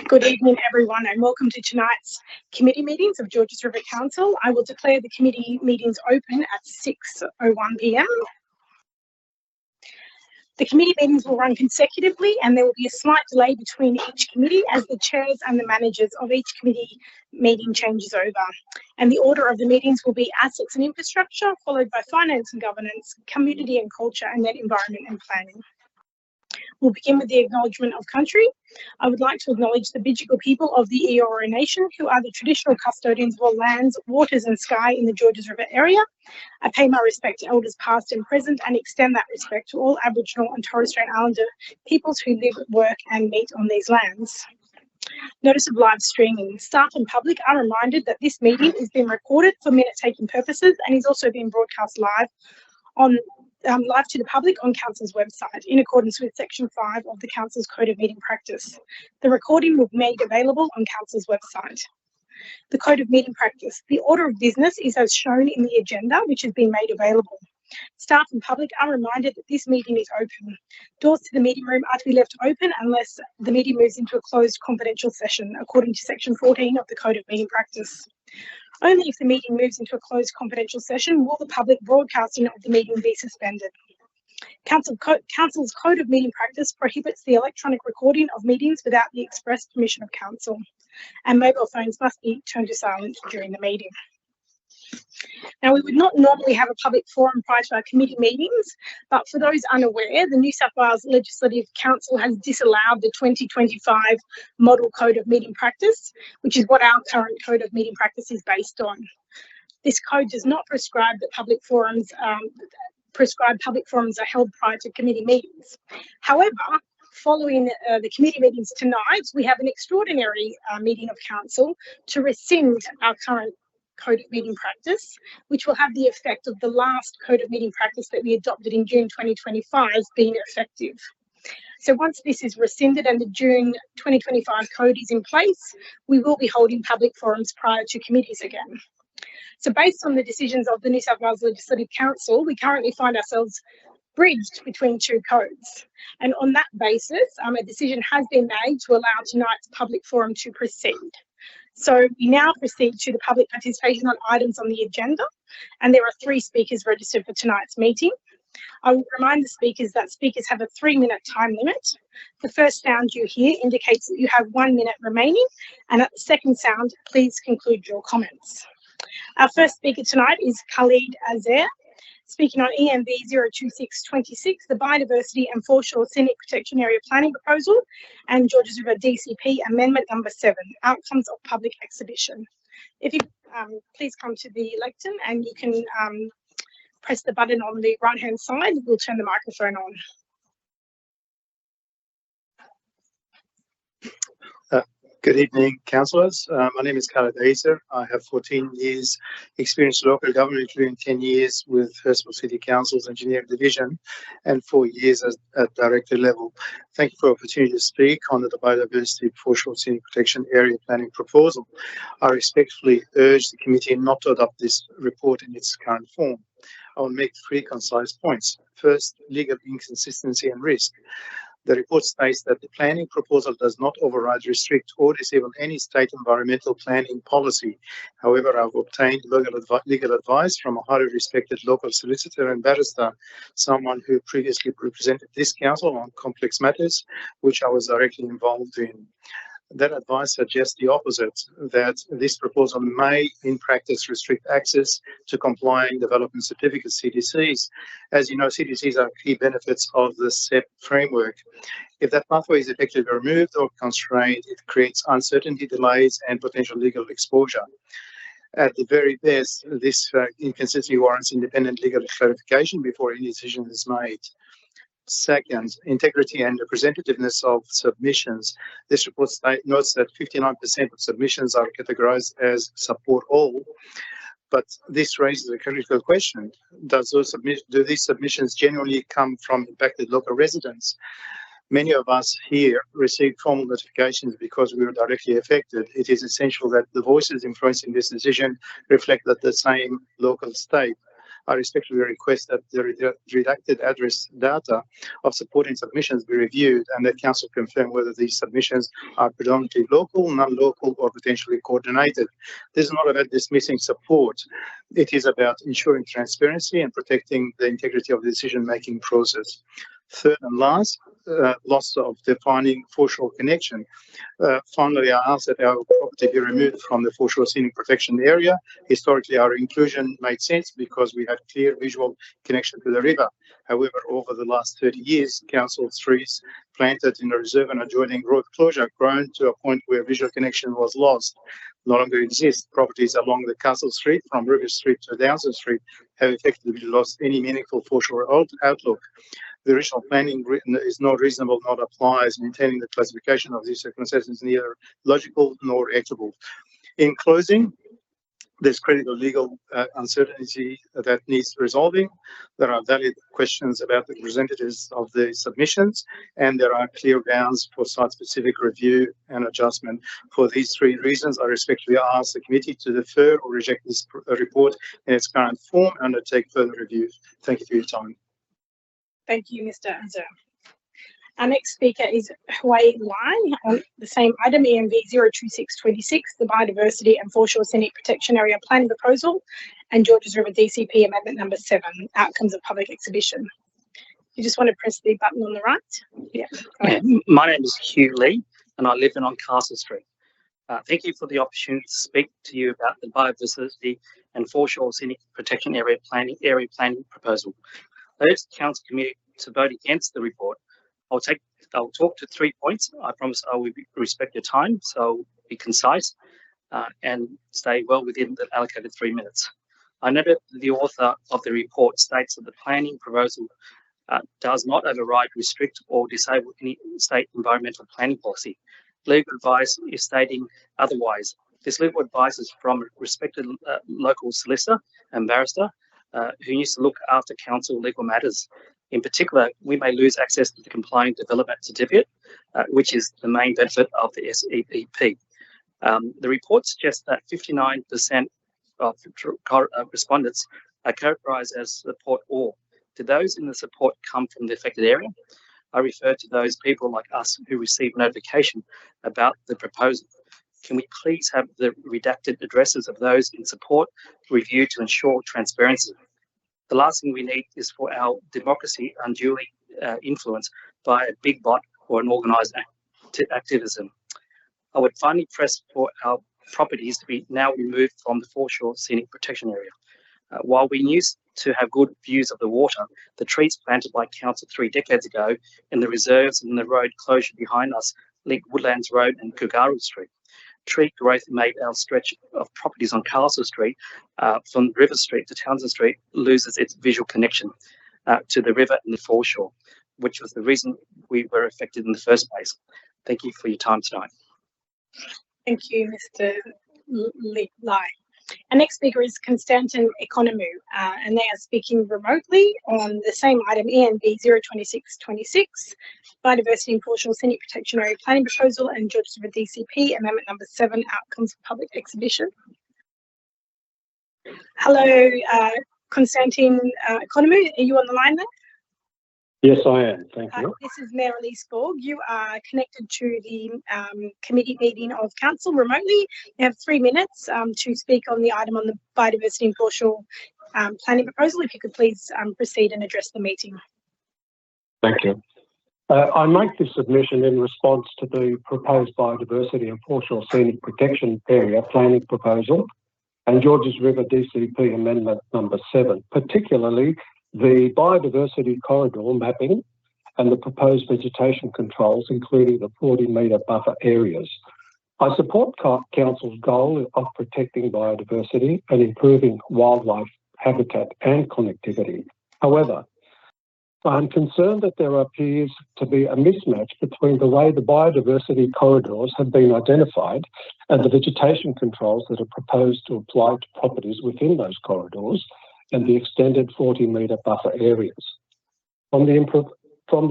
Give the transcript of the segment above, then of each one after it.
Good evening, everyone, and welcome to tonight's committee meetings of Georges River Council. I will declare the committee meetings open at 6:01 p.m. The committee meetings will run consecutively and there will be a slight delay between each committee as the chairs and the managers of each committee meeting changes over. And the order of the meetings will be assets and infrastructure, followed by finance and governance, community and culture, and then environment and planning. We'll begin with the acknowledgement of country. I would like to acknowledge the Bidjigal people of the Eora Nation, who are the traditional custodians of all lands, waters and sky in the Georges River area. I pay my respect to elders past and present and extend that respect to all Aboriginal and Torres Strait Islander peoples who live, work and meet on these lands. Notice of live streaming. Staff and public are reminded that this meeting is being recorded for minute-taking purposes and is also being broadcast live to the public on Council's website in accordance with Section 5 of the Council's Code of Meeting Practice. The recording will be made available on Council's website. The Code of Meeting Practice. The order of business is as shown in the agenda, which has been made available. Staff and public are reminded that this meeting is open. Doors to the meeting room are to be left open unless the meeting moves into a closed confidential session, according to Section 14 of the Code of Meeting Practice. Only if the meeting moves into a closed confidential session will the public broadcasting of the meeting be suspended. Council's Code of Meeting Practice prohibits the electronic recording of meetings without the express permission of Council, and mobile phones must be turned to silent during the meeting. Now, we would not normally have a public forum prior to our committee meetings, but for those unaware, the New South Wales Legislative Council has disallowed the 2025 Model Code of Meeting Practice, which is what our current Code of Meeting Practice is based on. This code does not prescribe that public forums are held prior to committee meetings. However, following the committee meetings tonight, we have an extraordinary meeting of Council to rescind our current Code of Meeting Practice, which will have the effect of the last Code of Meeting Practice that we adopted in June 2025 being effective. So once this is rescinded and the June 2025 code is in place, we will be holding public forums prior to committees again. So based on the decisions of the New South Wales Legislative Council, we currently find ourselves bridged between two codes. And on that basis, a decision has been made to allow tonight's public forum to proceed. So we now proceed to the public participation on items on the agenda, and there are 3 speakers registered for tonight's meeting. I will remind the speakers that speakers have a 3-minute time limit. The first sound you hear indicates that you have 1 minute remaining, and at the second sound, please conclude your comments. Our first speaker tonight is Khalid Azer, speaking on EMB 02626, the Biodiversity and Foreshore Scenic Protection Area Planning Proposal, and Georges River DCP Amendment Number 7, Outcomes of Public Exhibition. If you please come to the lectern and you can press the button on the right-hand side, we'll turn the microphone on. Good evening, councillors. My name is Khalid Azer. I have 14 years experience in local government, including 10 years with Hurstville City Council's Engineering Division and 4 years at director level. Thank you for the opportunity to speak on the Biodiversity Foreshore Scenic Protection Area Planning Proposal. I respectfully urge the committee not to adopt this report in its current form. I will make 3 concise points. First, legal inconsistency and risk. The report states that the planning proposal does not override, restrict or disable any state environmental planning policy. However, I've obtained legal advice from a highly respected local solicitor and barrister, someone who previously represented this council on complex matters, which I was directly involved in. That advice suggests the opposite, that this proposal may, in practice, restrict access to complying development certificates, CDCs. As you know, CDCs are key benefits of the CEP framework. If that pathway is effectively removed or constrained, it creates uncertainty, delays, and potential legal exposure. At the very best, this inconsistency warrants independent legal clarification before any decision is made. Second, integrity and representativeness of submissions. This report notes that 59% of submissions are categorized as support all, but this raises a critical question. Do these submissions genuinely come from impacted local residents? Many of us here received formal notifications because we were directly affected. It is essential that the voices influencing this decision reflect that the same local state. I respectfully request that the redacted address data of supporting submissions be reviewed and that Council confirm whether these submissions are predominantly local, non-local, or potentially coordinated. This is not about dismissing support. It is about ensuring transparency and protecting the integrity of the decision-making process. Third and last, loss of defining foreshore connection. Finally, I ask that our property be removed from the foreshore scenic protection area. Historically, our inclusion made sense because we had clear visual connection to the river. However, over the last 30 years, council trees planted in the reserve and adjoining road closure grown to a point where visual connection was lost. No longer exist. Properties along the Castle Street, from River Street to Downsend Street, have effectively lost any meaningful foreshore outlook. The original planning is not reasonable, not applies. Maintaining the classification of these circumstances is neither logical nor equitable. In closing, there's critical legal uncertainty that needs resolving. There are valid questions about the representatives of the submissions, and there are clear grounds for site-specific review and adjustment. For these three reasons, I respectfully ask the committee to defer or reject this report in its current form and undertake further review. Thank you for your time. Thank you, Mr. Azar. Our next speaker is Hui Lai on the same item, ENV 02626, the Biodiversity and Foreshore Scenic Protection Area Planning Proposal, and Georges River DCP Amendment number 7, Outcomes of Public Exhibition. You just want to press the button on the right? Yeah. My name is Hugh Lee, and I live on Castle Street. Thank you for the opportunity to speak to you about the Biodiversity and Foreshore Scenic Protection Area Planning Proposal. I urge the Council Committee to vote against the report. I'll talk to 3 points. I promise I will respect your time, so be concise and stay well within the allocated 3 minutes. I note that the author of the report states that the planning proposal does not override, restrict, or disable any state environmental planning policy. Legal advice is stating otherwise. This legal advice is from a respected local solicitor and barrister who used to look after council legal matters. In particular, we may lose access to the compliant development certificate, which is the main benefit of the SEPP. The report suggests that 59% of respondents are characterised as support all. Do those in the support come from the affected area? I refer to those people like us who receive notification about the proposal. Can we please have the redacted addresses of those in support reviewed to ensure transparency? The last thing we need is for our democracy unduly influenced by a big bot or an organised activism. I would finally press for our properties to be now removed from the foreshore scenic protection area. While we used to have good views of the water, the trees planted by council 3 decades ago in the reserves and the road closure behind us link Woodlands Road and Cougaru Street. Tree growth made our stretch of properties on Castle Street from River Street to Townsend Street loses its visual connection to the river and the foreshore, which was the reason we were affected in the first place. Thank you for your time tonight. Thank you, Mr. Lai. Our next speaker is Konstantin Economou, and they are speaking remotely on the same item, ENV 02626, Biodiversity and Foreshore Scenic Protection Area Planning Proposal, and Georges River DCP Amendment number 7, Outcomes of Public Exhibition. Hello, Konstantin Economou, are you on the line there? Yes, I am. Thank you. This is Mayor Elise Borg. You are connected to the committee meeting of council remotely. You have 3 minutes to speak on the item on the Biodiversity and Foreshore Planning Proposal. If you could please proceed and address the meeting. Thank you. I make this submission in response to the proposed Biodiversity and Foreshore Scenic Protection Area Planning Proposal and Georges River DCP Amendment number 7, particularly the biodiversity corridor mapping and the proposed vegetation controls, including the 40-metre buffer areas. I support Council's goal of protecting biodiversity and improving wildlife habitat and connectivity. However, I'm concerned that there appears to be a mismatch between the way the biodiversity corridors have been identified and the vegetation controls that are proposed to apply to properties within those corridors and the extended 40-metre buffer areas. From the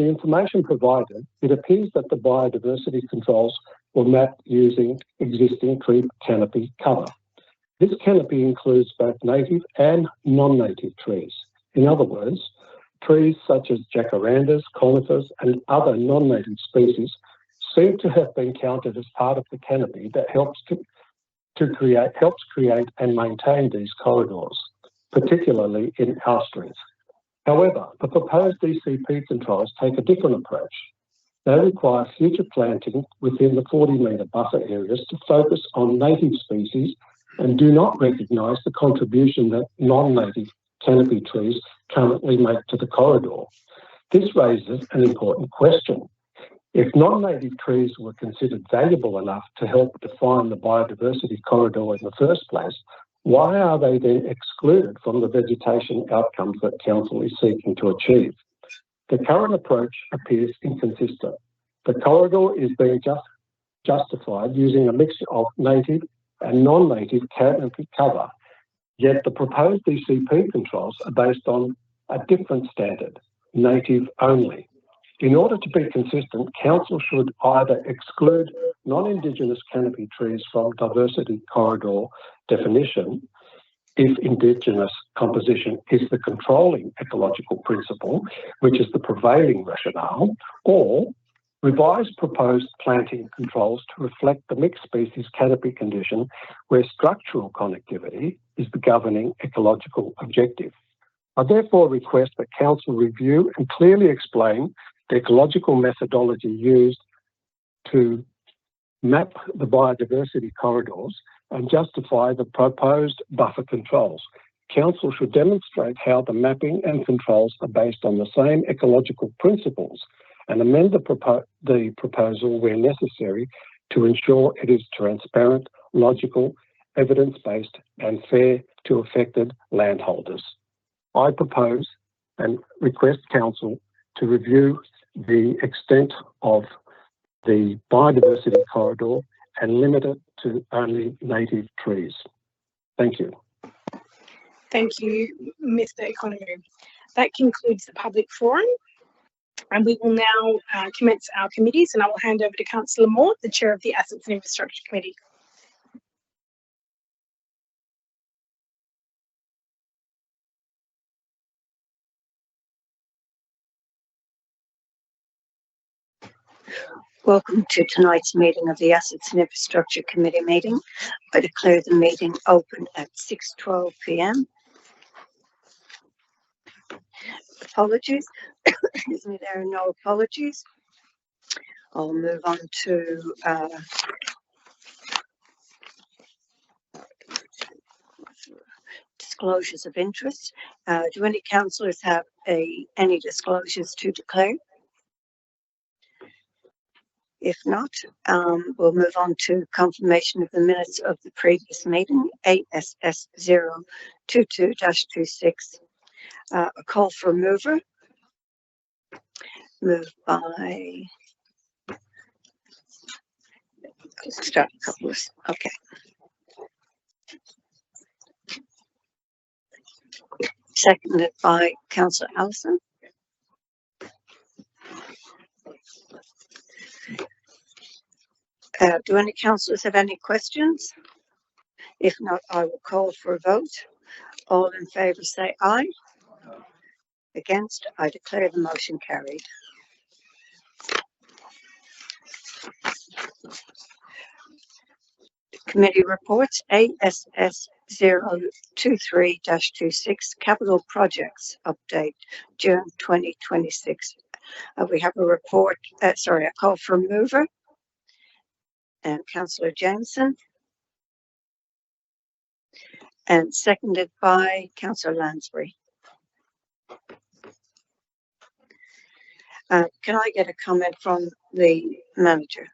information provided, it appears that the biodiversity controls were mapped using existing tree canopy cover. This canopy includes both native and non-native trees. In other words, trees such as jacarandas, conifers, and other non-native species seem to have been counted as part of the canopy that helps create and maintain these corridors, particularly in our streets. However, the proposed DCP controls take a different approach. They require future planting within the 40-metre buffer areas to focus on native species and do not recognise the contribution that non-native canopy trees currently make to the corridor. This raises an important question. If non-native trees were considered valuable enough to help define the biodiversity corridor in the first place, why are they then excluded from the vegetation outcomes that Council is seeking to achieve? The current approach appears inconsistent. The corridor is being justified using a mixture of native and non-native canopy cover, yet the proposed DCP controls are based on a different standard, native only. In order to be consistent, Council should either exclude non-Indigenous canopy trees from diversity corridor definition if Indigenous composition is the controlling ecological principle, which is the prevailing rationale, or revise proposed planting controls to reflect the mixed species canopy condition where structural connectivity is the governing ecological objective. I therefore request that Council review and clearly explain the ecological methodology used to map the biodiversity corridors and justify the proposed buffer controls. Council should demonstrate how the mapping and controls are based on the same ecological principles and amend the proposal where necessary to ensure it is transparent, logical, evidence-based and fair to affected landholders. I propose and request Council to review the extent of the biodiversity corridor and limit it to only native trees. Thank you. Thank you, Mr. Economou. That concludes the public forum, and we will now commence our committees, and I will hand over to Councillor Moore, the Chair of the Assets and Infrastructure Committee. Welcome to tonight's meeting of the Assets and Infrastructure Committee meeting. I declare the meeting open at 6:12 p.m. Apologies. Excuse me, there are no apologies. I'll move on to disclosures of interest. Do any councillors have any disclosures to declare? If not, we'll move on to confirmation of the minutes of the previous meeting, ASS 022-26. A call for a mover. Moved by, start a couple of, okay. Seconded by Councillor Allison. Do any councillors have any questions? If not, I will call for a vote. All in favour say aye. Against, I declare the motion carried. Committee reports, ASS 023-26 Capital Projects Update, June 2026. We have a report, a call for a mover. And Councillor Jameson, and seconded by Councillor Lansbury. Can I get a comment from the manager?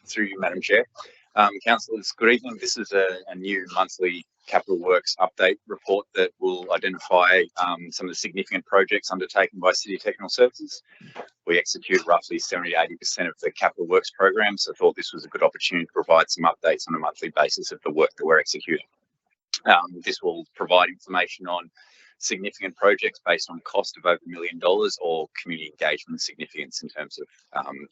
Through you, Madam Chair. Councillors, good evening. This is a new monthly Capital Works update report that will identify some of the significant projects undertaken by City Technical Services. We execute roughly 70–80% of the Capital Works program, so I thought this was a good opportunity to provide some updates on a monthly basis of the work that we're executing. This will provide information on significant projects based on cost of over $1 million or community engagement significance in terms of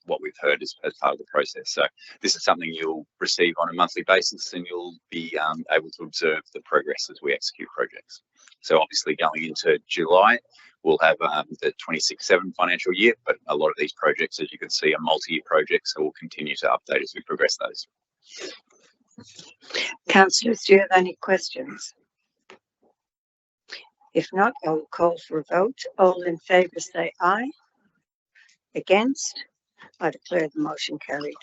what we've heard as part of the process. So this is something you'll receive on a monthly basis, and you'll be able to observe the progress as we execute projects. So obviously going into July, we'll have the 26-7 financial year, but a lot of these projects, as you can see, are multi-year projects, so we'll continue to update as we progress those. Councillors, do you have any questions? If not, I will call for a vote. All in favour say aye. Against? I declare the motion carried.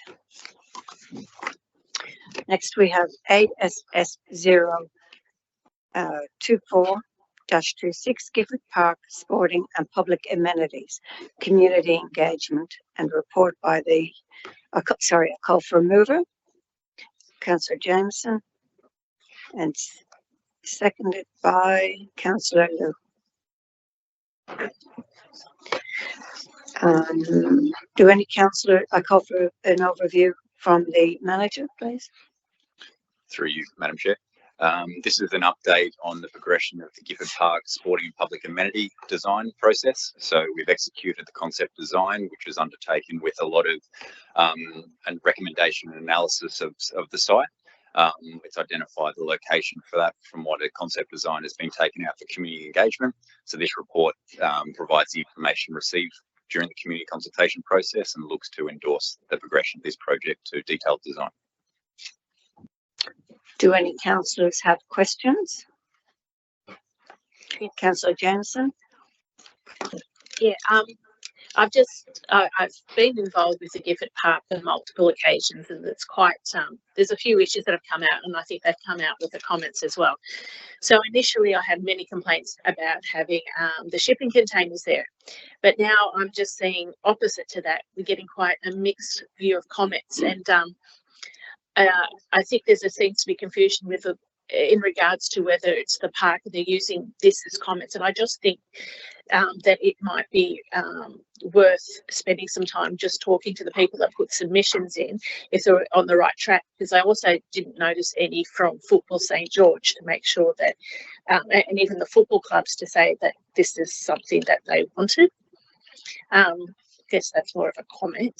Next we have ASS 024-26 Gifford Park Sporting and Public Amenities, Community Engagement, and report by the, I call for a mover, Councillor Jameson, and seconded by Councillor Liu. Do any councillor, I call for an overview from the manager, please. Through you, Madam Chair. This is an update on the progression of the Gifford Park Sporting and Public Amenity design process. So we've executed the concept design, which was undertaken with a lot of and recommendation and analysis of the site. It's identified the location for that from what a concept design has been taken out for community engagement. So this report provides the information received during the community consultation process and looks to endorse the progression of this project to detailed design. Do any councillors have questions? Councillor Jameson. Yeah, I've been involved with the Gifford Park on multiple occasions, and it's quite there's a few issues that have come out, and I think they've come out with the comments as well. So initially I had many complaints about having the shipping containers there, but now I'm just seeing opposite to that. We're getting quite a mixed view of comments, and I think seems to be confusion with in regards to whether it's the park they're using this as comments, and I just think that it might be worth spending some time just talking to the people that put submissions in if they're on the right track, because I also didn't notice any from Football St George to make sure that and even the football clubs to say that this is something that they wanted. I guess that's more of a comment,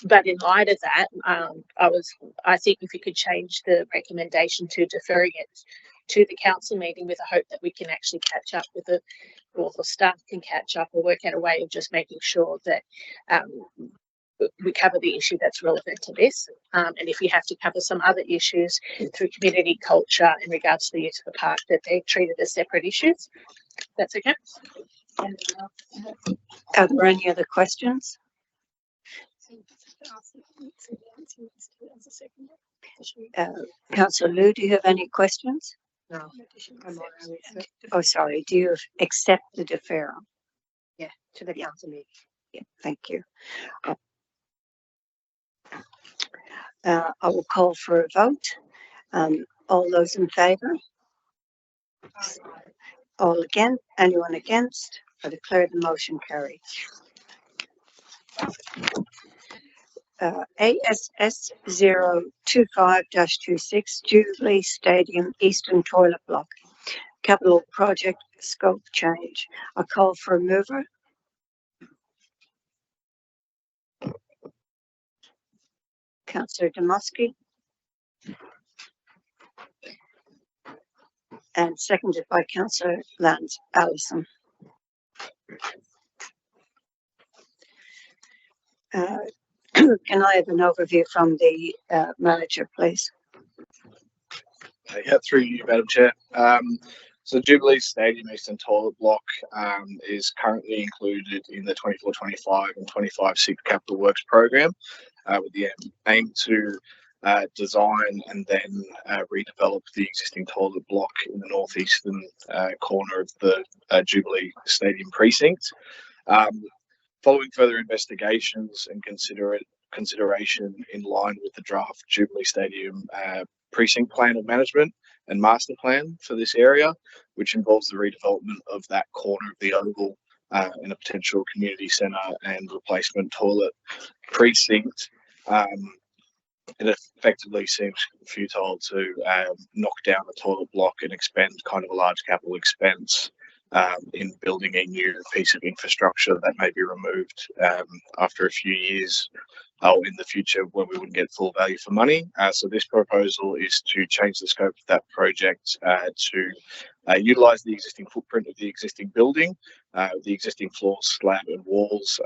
but in light of that, I think if you could change the recommendation to deferring it to the council meeting with a hope that we can actually catch up with or the staff can catch up or work out a way of just making sure that we cover the issue that's relevant to this, and if we have to cover some other issues through community culture in regards to the use of the park, that they're treated as separate issues. That's okay. Are there any other questions? Councillor Liu, do you have any questions? No. Oh, sorry. Do you accept the deferral? Yeah, to the council meeting. Yeah, thank you. I will call for a vote. All those in favour? All against? Anyone against? I declare the motion carried. ASS 025-26 Jubilee Stadium Eastern Toilet Block Capital Project Scope Change. I call for a mover. Councillor Dmowski. And seconded by Councillor Lance Allison. Can I have an overview from the manager, please? Yeah, through you, Madam Chair. So Jubilee Stadium Eastern Toilet Block is currently included in the 24-25 and 25-6 Capital Works program with the aim to design and then redevelop the existing toilet block in the northeastern corner of the Jubilee Stadium precinct. Following further investigations and consideration in line with the draft Jubilee Stadium precinct plan of management and master plan for this area, which involves the redevelopment of that corner of the oval in a potential community centre and replacement toilet precinct. it effectively seems futile to knock down a toilet block and expend kind of a large capital expense in building a new piece of infrastructure that may be removed after a few years in the future when we wouldn't get full value for money. So this proposal is to change the scope of that project to utilise the existing footprint of the existing building, the existing floors, slab and walls,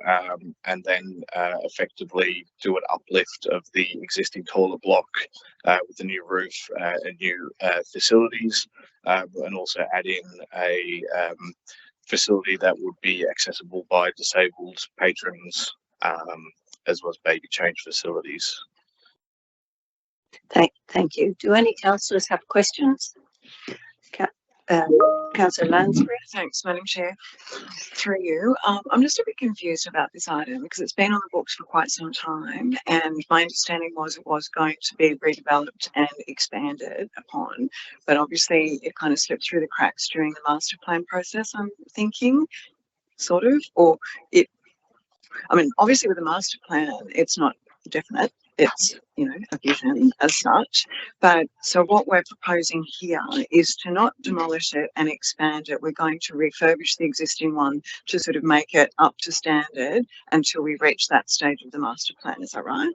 and then effectively do an uplift of the existing toilet block with a new roof and new facilities, and also add in a facility that would be accessible by disabled patrons, as well as baby change facilities. Thank you. Do any councillors have questions? Councillor Lansbury. Thanks, Madam Chair. Through you. I'm just a bit confused about this item because it's been on the books for quite some time, and my understanding was it was going to be redeveloped and expanded upon, but obviously it kind of slipped through the cracks during the master plan process, I'm thinking, sort of, or it, I mean, obviously with the master plan, it's not definite. It's, you know, a vision as such. But so what we're proposing here is to not demolish it and expand it. We're going to refurbish the existing one to sort of make it up to standard until we reach that stage of the master plan. Is that right?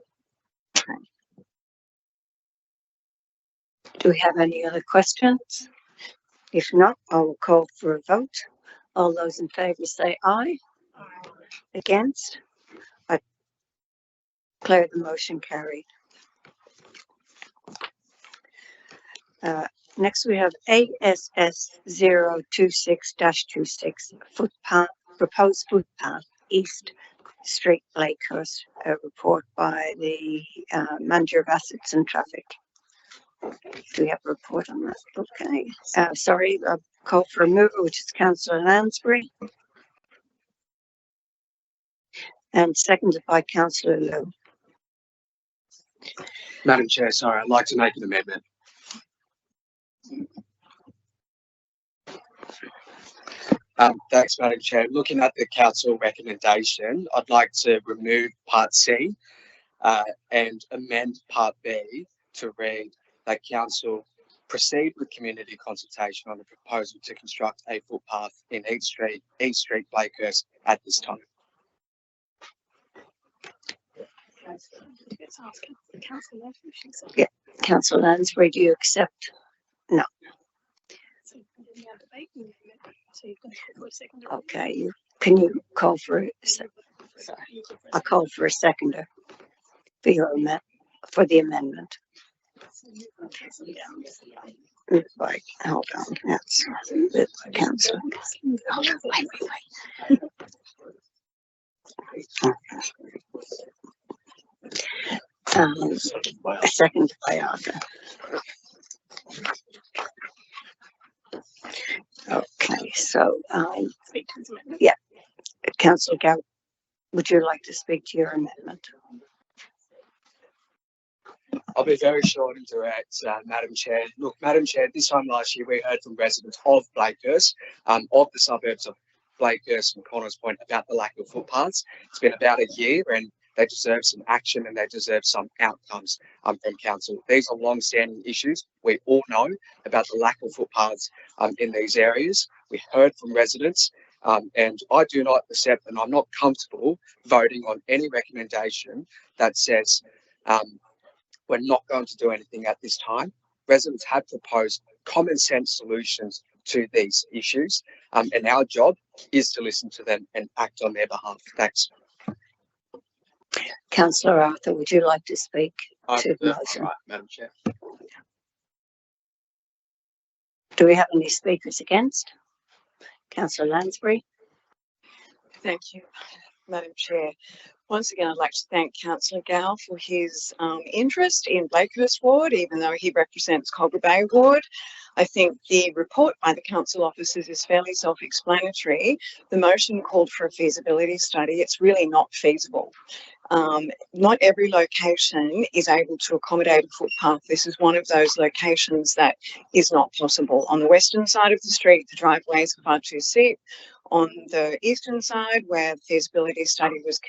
Okay. Do we have any other questions? If not, I will call for a vote. All those in favour say aye. Against? I declare the motion carried. Next we have ASS 026-26 footpath, proposed footpath East Street, Blakehurst, a report by the Manager of Assets and Traffic. Do we have a report on that? Okay. Sorry, I'll call for a mover, which is Councillor Lansbury. And seconded by Councillor Lowe. Madam Chair, sorry, I'd like to make an amendment. Thanks, Madam Chair. Looking at the council recommendation, I'd like to remove Part C and amend Part B to read that council proceed with community consultation on the proposal to construct a footpath in East Street, Blakehurst at this time. Yeah, Councillor Lansbury, do you accept? No. Okay, can you call for a second? I'll call for a seconder for your for the amendment. Right, hold on. That's the council. Hold on, wait. A second by Arthur. Okay, so yeah, Councillor Gow, would you like to speak to your amendment? I'll be very short and direct, Madam Chair. Look, Madam Chair, this time last year we heard from residents of Blakehurst, of the suburbs of Blakehurst and Connors Point about the lack of footpaths. It's been about a year and they deserve some action and they deserve some outcomes from council. These are long-standing issues. We all know about the lack of footpaths in these areas. We heard from residents and I do not accept and I'm not comfortable voting on any recommendation that says we're not going to do anything at this time. Residents have proposed common sense solutions to these issues and our job is to listen to them and act on their behalf. Thanks. Councillor Arthur, would you like to speak to the motion? Right, Madam Chair. Do we have any speakers against? Councillor Lansbury. Thank you, Madam Chair. Once again, I'd like to thank Councillor Gow for his interest in Blakehurst Ward, even though he represents Cobra Bay Ward. I think the report by the council officers is fairly self-explanatory. The motion called for a feasibility study. It's really not feasible. Not every location is able to accommodate a footpath. This is one of those locations that is not possible. On the western side of the street, the driveways are far too steep. On the eastern side, where the feasibility study was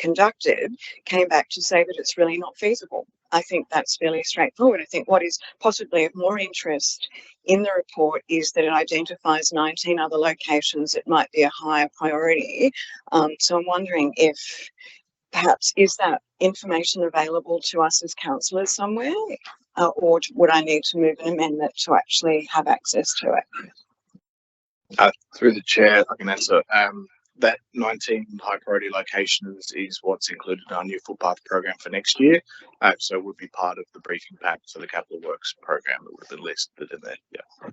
conducted came back to say that it's really not feasible. I think that's fairly straightforward. I think what is possibly of more interest in the report is that it identifies 19 other locations that might be a higher priority. So I'm wondering if perhaps is that information available to us as councillors somewhere, or would I need to move an amendment to actually have access to it? Through the chair, I can answer. That 19 high priority locations is what's included in our new footpath program for next year. So it would be part of the briefing pack for the capital works program that would have been listed in there. Yeah.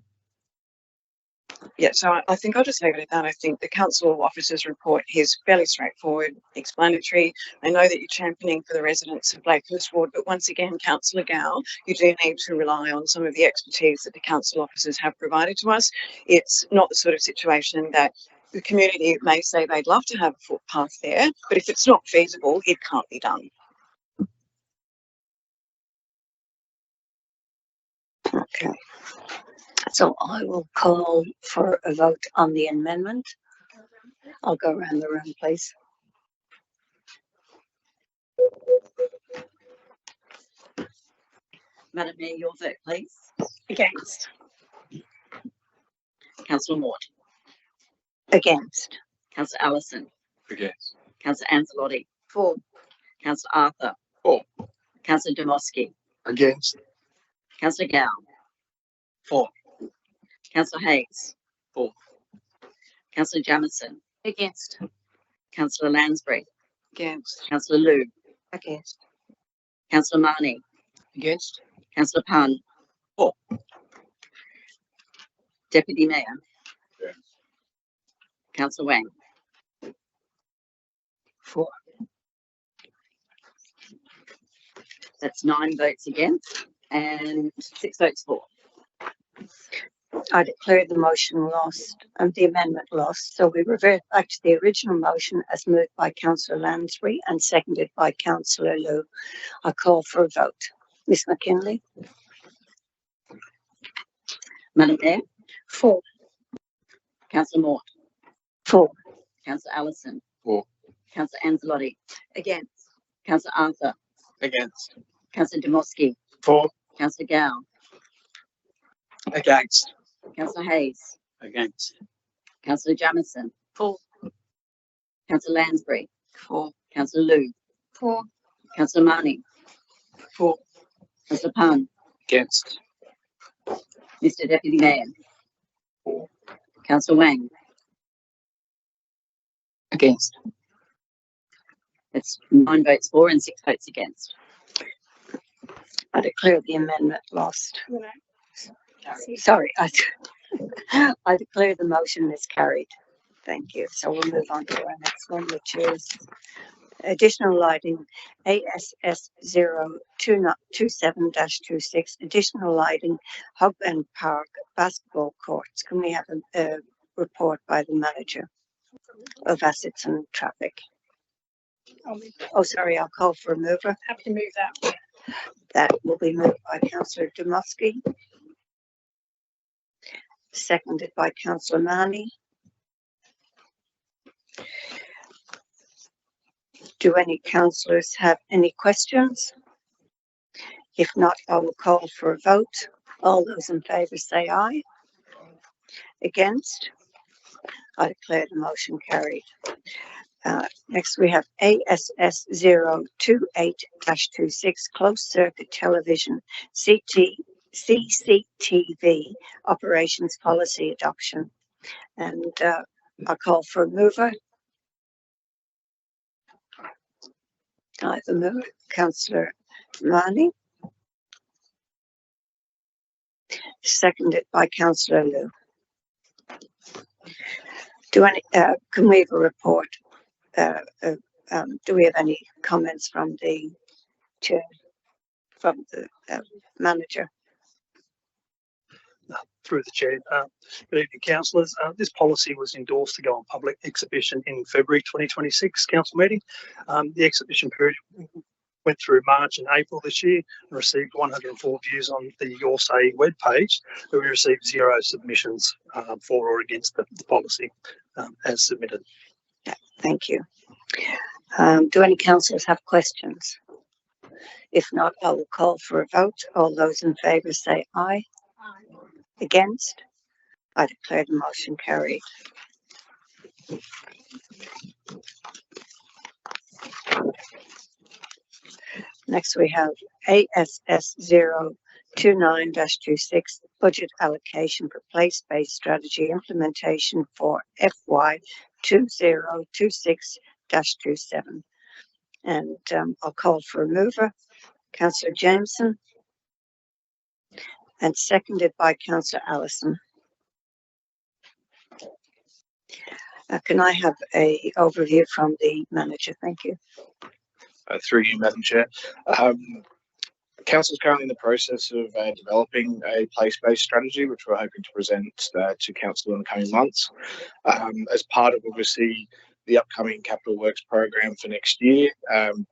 Yeah, so I think I'll just leave it at that. I think the council officer's report is fairly straightforward, explanatory. I know that you're championing for the residents of Blakehurst Ward, but once again, Councillor Gow, you do need to rely on some of the expertise that the council officers have provided to us. It's not the sort of situation that the community may say they'd love to have a footpath there, but if it's not feasible, it can't be done. Okay. So I will call for a vote on the amendment. I'll go around the room, please. Madam Mayor, your vote, please. Against. Councillor Mort, Against. Councillor Allison, Against. Councillor Ancelotti, For. Councillor Arthur, For. Councillor Demoski, Against. Councillor Gow, For. Councillor Hayes, For. Councillor Jamison, Against. Councillor Lansbury, Against. Councillor Liu, Against. Councillor Marnie, Against. Councillor Pun. For. Deputy Mayor. Yeah. Councillor Wang. For. That's 9 votes against and 6 votes for. I declare the motion lost and the amendment lost. So we revert back to the original motion as moved by Councillor Lansbury and seconded by Councillor Liu. I call for a vote. Ms McKinley? Madam Mayor. For. Councillor Mort. For. Councillor Allison. For. Councillor Ancelotti. Against. Councillor Arthur. Against. Councillor Demoski. For. Councillor Gow. Against. Councillor Hayes. Against. Councillor Jamison. For. Councillor Lansbury. For. Councillor Liu. For. Councillor Marnie. For. Councillor Pun. Against. Mr Deputy Mayor. For. Councillor Wang. Against. That's 9 votes for and 6 votes against. I declare the amendment lost. You know, Sorry, I declare the motion is carried. Thank you. So we'll move on to our next one, which is additional lighting, ASS 027-26, additional lighting, Hub and Park basketball courts. Can we have a report by the manager of assets and traffic? I'll move. Oh, sorry, I'll call for a mover. Happy to move that. That will be moved by Councillor Demoski. Seconded by Councillor Marnie. Do any councillors have any questions? If not, I will call for a vote. All those in favour say aye. Against? I declare the motion carried. Next we have ASS 028-26 closed circuit television CCTV operations policy adoption. And I call for a mover. I have a mover, Councillor Marnie. Seconded by Councillor Liu. Can we have a report? Do we have any comments from the chair, from the manager? Through the chair. Good evening, councillors. This policy was endorsed to go on public exhibition in February 2026 council meeting. The exhibition period went through March and April this year and received 104 views on the Your Say webpage, but we received 0 submissions for or against the policy as submitted. Thank you. Do any councillors have questions? If not, I will call for a vote. All those in favour say aye. Against? I declare the motion carried. Next we have ASS 029-26 budget allocation for place-based strategy implementation for FY 2026-27. And I'll call for a mover, Councillor Jameson, and seconded by Councillor Allison. Can I have a overview from the manager? Thank you. Through you, Madam Chair. Council is currently in the process of developing a place-based strategy, which we're hoping to present to Council in the coming months. As part of obviously the upcoming capital works program for next year,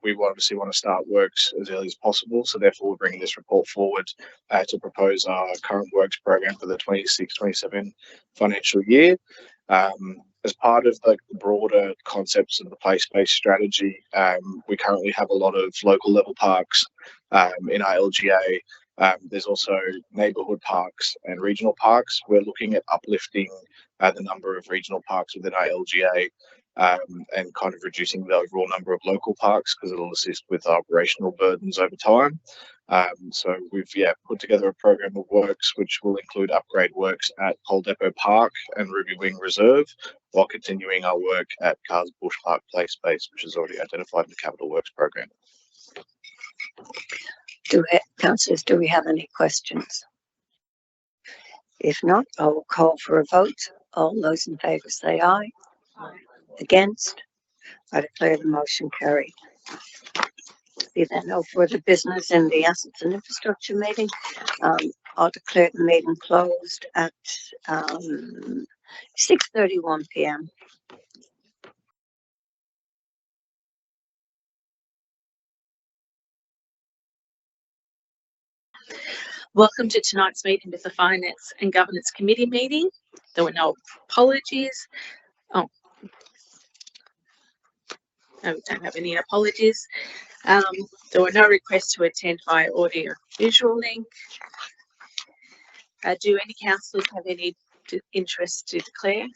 we obviously want to start works as early as possible. So therefore, we're bringing this report forward to propose our current works program for the 26-27 financial year. As part of the broader concepts of the place-based strategy, we currently have a lot of local level parks in our LGA. There's also neighbourhood parks and regional parks. We're looking at uplifting the number of regional parks within our LGA and kind of reducing the overall number of local parks because it'll assist with operational burdens over time. So we've put together a program of works which will include upgrade works at Pole Depot Park and Ruby Wing Reserve, while continuing our work at Cars Bush Park Play Space, which is already identified in the capital works program. Councillors, do we have any questions? If not, I will call for a vote. All those in favour say aye. Against? I declare the motion carried. Be there no further business in the Assets and Infrastructure meeting. I'll declare the meeting closed at 6:31 p.m. Welcome to tonight's meeting with the Finance and Governance Committee meeting. There were no apologies. Oh, no, we don't have any apologies. There were no requests to attend via audio or visual link. Do any councillors have any interest to declare?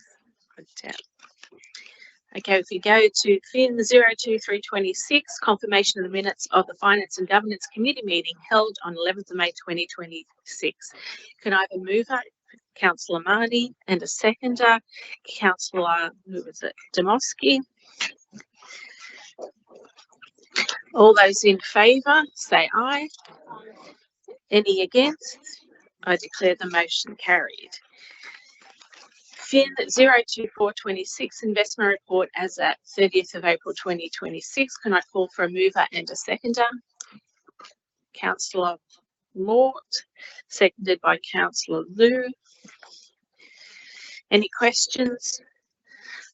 Okay, if we go to FIN 02326, confirmation of the minutes of the Finance and Governance Committee meeting held on 11th of May 2026. Can I have a mover, Councillor Marnie, and a seconder, Councillor, who was it, Demosky? All those in favour say aye. Any against? I declare the motion carried. FIN 02426 investment report as at 30th of April 2026. Can I call for a mover and a seconder? Councillor Mort, seconded by Councillor Liu. Any questions?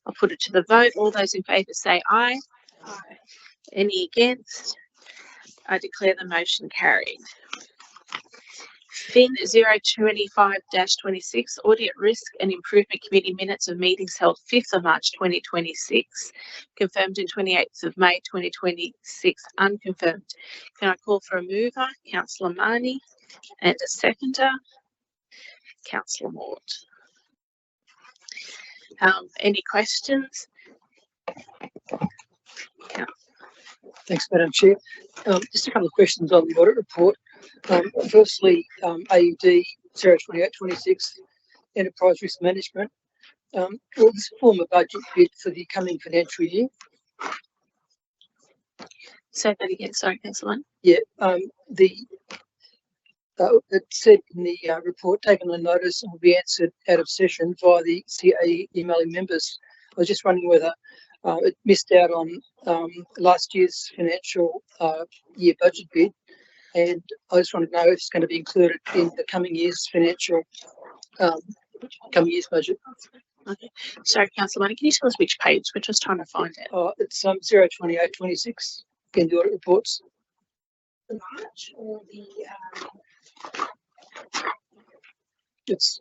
I'll put it to the vote. All those in favour say aye. Aye. Any against? I declare the motion carried. FIN 025-26 Audit Risk and Improvement Committee minutes of meetings held 5th of March 2026, confirmed in 28th of May 2026, unconfirmed. Can I call for a mover, Councillor Marnie, and a seconder, Councillor Mort? Any questions? Thanks, Madam Chair. Just a couple of questions on the audit report. Firstly, AUD 02826 Enterprise Risk Management. Will this form a budget bid for the coming financial year? Say that again, sorry, Councillor. Yeah, it said in the report, taken on notice and will be answered out of session via the CAE emailing members. I was just wondering whether it missed out on last year's financial year budget bid, and I just want to know if it's going to be included in the coming year's financial, coming year's budget. Okay, sorry, Councillor Money, can you tell us which page? We're just trying to find it. It's 02826 in the audit reports. The March or the It's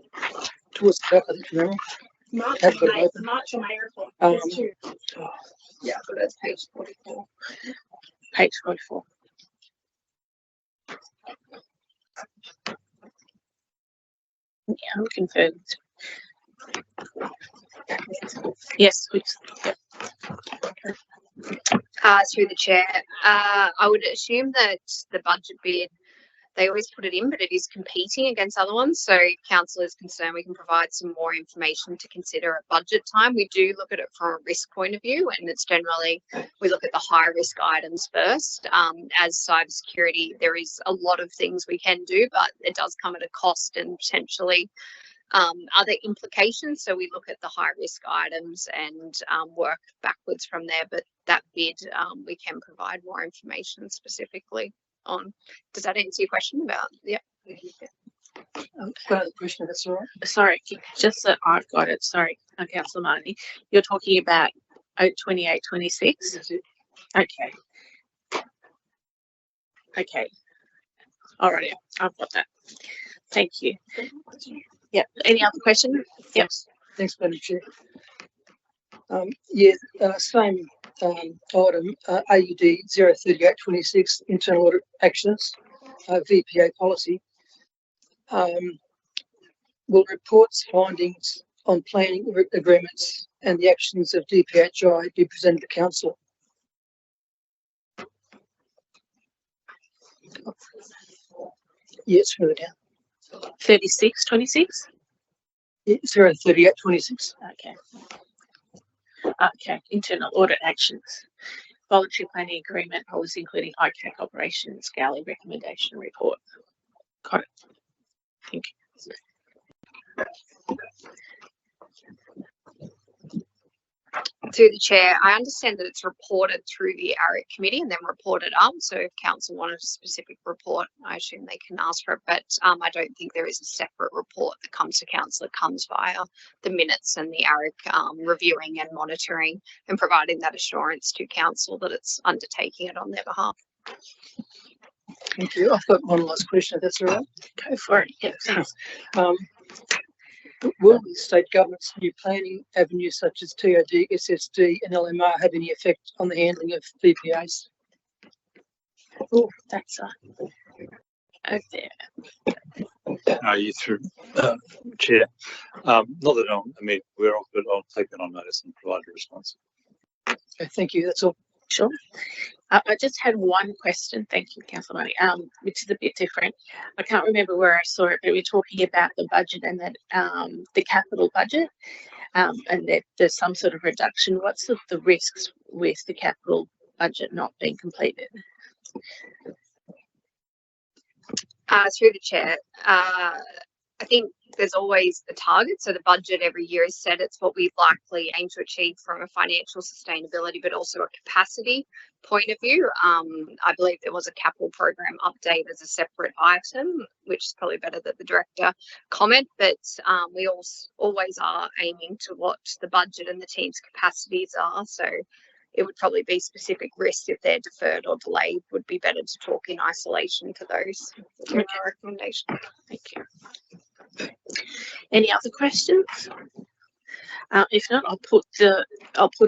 towards the back, I think, remember? March Have or got it May, open. March or May report. There's two. Yeah, but that's page 44. Page 44. Yeah, I'm confirmed. Yes, please. Yep. Through the chair, I would assume that the budget bid, they always put it in, but it is competing against other ones. So if council is concerned, we can provide some more information to consider at budget time. We do look at it from a risk point of view, and it's generally, we look at the high risk items first. As cybersecurity, there is a lot of things we can do, but it does come at a cost and potentially other implications. So we look at the high risk items and work backwards from there. But that bid, we can provide more information specifically on. Does that answer your question about? Yeah. Got a question, if that's all right. Sorry, just that I've got it. Sorry, Councillor Marnie. You're talking about 2826? That's it. Okay. Okay. All right, I've got that. Thank you. Yep. Any other questions? Yep. Thanks, Madam Chair. Same item, AUD 03826, internal audit actions, VPA policy. Will reports, findings on planning agreements and the actions of DPHI be presented to council? Yes, further down. 3626? 03826. Okay. Okay. Internal audit actions. Voluntary planning agreement policy, including ICAC operations, galley recommendation report. Got it. Thank you. Through the chair, I understand that it's reported through the ARIC committee and then reported up. So if council wanted a specific report, I assume they can ask for it. But I don't think there is a separate report that comes to council. It comes via the minutes and the ARIC reviewing and monitoring and providing that assurance to council that it's undertaking it on their behalf. Thank you. I've got one last question, if that's all right. Go for it. Yeah, thanks. Will the state government's new planning avenues such as TOD, SSD and LMR have any effect on the handling of VPAs? Oh, that's over there. You through, Chair. Not that we're off, but I'll take that on notice and provide a response. Okay, thank you. That's all. Sure. I just had one question. Thank you, Councillor Money, which is a bit different. I can't remember where I saw it, but we're talking about the budget and that the capital budget and that there's some sort of reduction. What's the risks with the capital budget not being completed? Through the chair, I think there's always a target. So the budget every year is set. It's what we likely aim to achieve from a financial sustainability, but also a capacity point of view. I believe there was a capital program update as a separate item, which is probably better that the director comment, but we always are aiming to what the budget and the team's capacities are. So it would probably be specific risks if they're deferred or delayed, would be better to talk in isolation to those. Okay. Recommendation. Thank you. Any other questions? If not, I'll put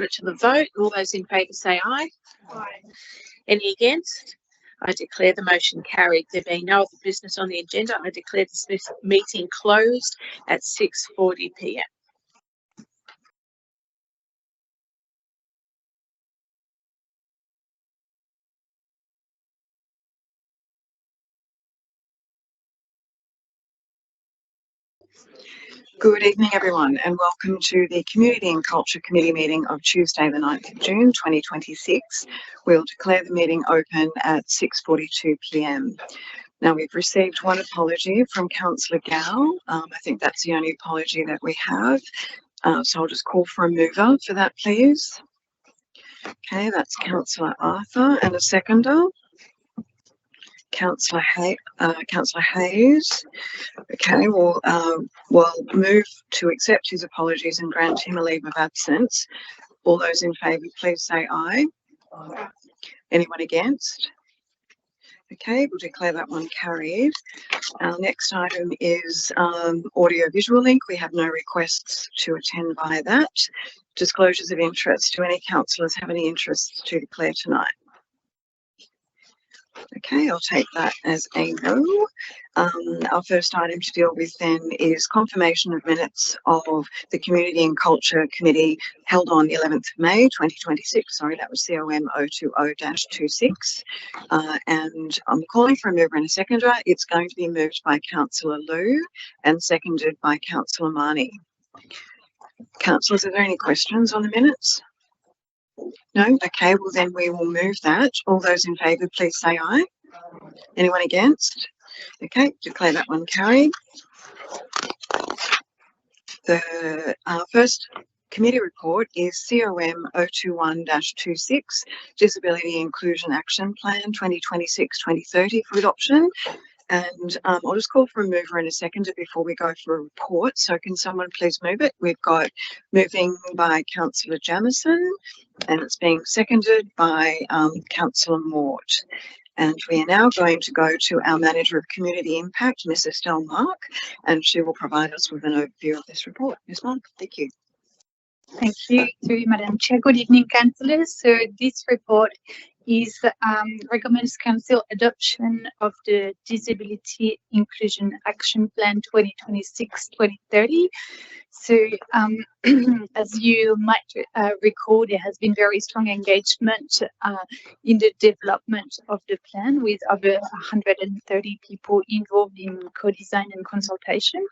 it to the vote. All those in favour say aye. Aye. Any against? I declare the motion carried. There being no other business on the agenda, I declare this meeting closed at 6:40 p.m. Good evening, everyone, and welcome to the Community and Culture Committee meeting of Tuesday, the 9th of June, 2026. We'll declare the meeting open at 6:42 p.m. Now, we've received one apology from Councillor Gow. I think that's the only apology that we have. So I'll just call for a mover for that, please. Okay, that's Councillor Arthur, and a seconder. Councillor Hayes. Okay, we'll move to accept his apologies and grant him a leave of absence. All those in favour, please say aye. Aye. Anyone against? Okay, we'll declare that one carried. Our next item is audio visual link. We have no requests to attend via that. Disclosures of interest. Do any councillors have any interests to declare tonight? Okay, I'll take that as a no. Our first item to deal with then is confirmation of minutes of the Community and Culture Committee held on the 11th of May 2026. Sorry, that was COM 020-26. And I'm calling for a mover and a seconder. It's going to be moved by Councillor Liu and seconded by Councillor Marnie. Councillors, are there any questions on the minutes? No? Okay, well then we will move that. All those in favour, please say aye. Anyone against? Okay, declare that one carried. The first committee report is COM 021-26, Disability Inclusion Action Plan 2026-2030 for adoption. And I'll just call for a mover and a seconder before we go for a report. So can someone please move it? We've got moving by Councillor Jamieson and it's being seconded by Councillor Mort. And we are now going to go to our Manager of Community Impact, Ms. Estelle Mark, and she will provide us with an overview of this report. Ms. Mark, thank you. Thank you, Madam Chair. Good evening, councillors. So this report is recommends council adoption of the Disability Inclusion Action Plan 2026-2030. So as you might recall, there has been very strong engagement in the development of the plan with over 130 people involved in co-design and consultation.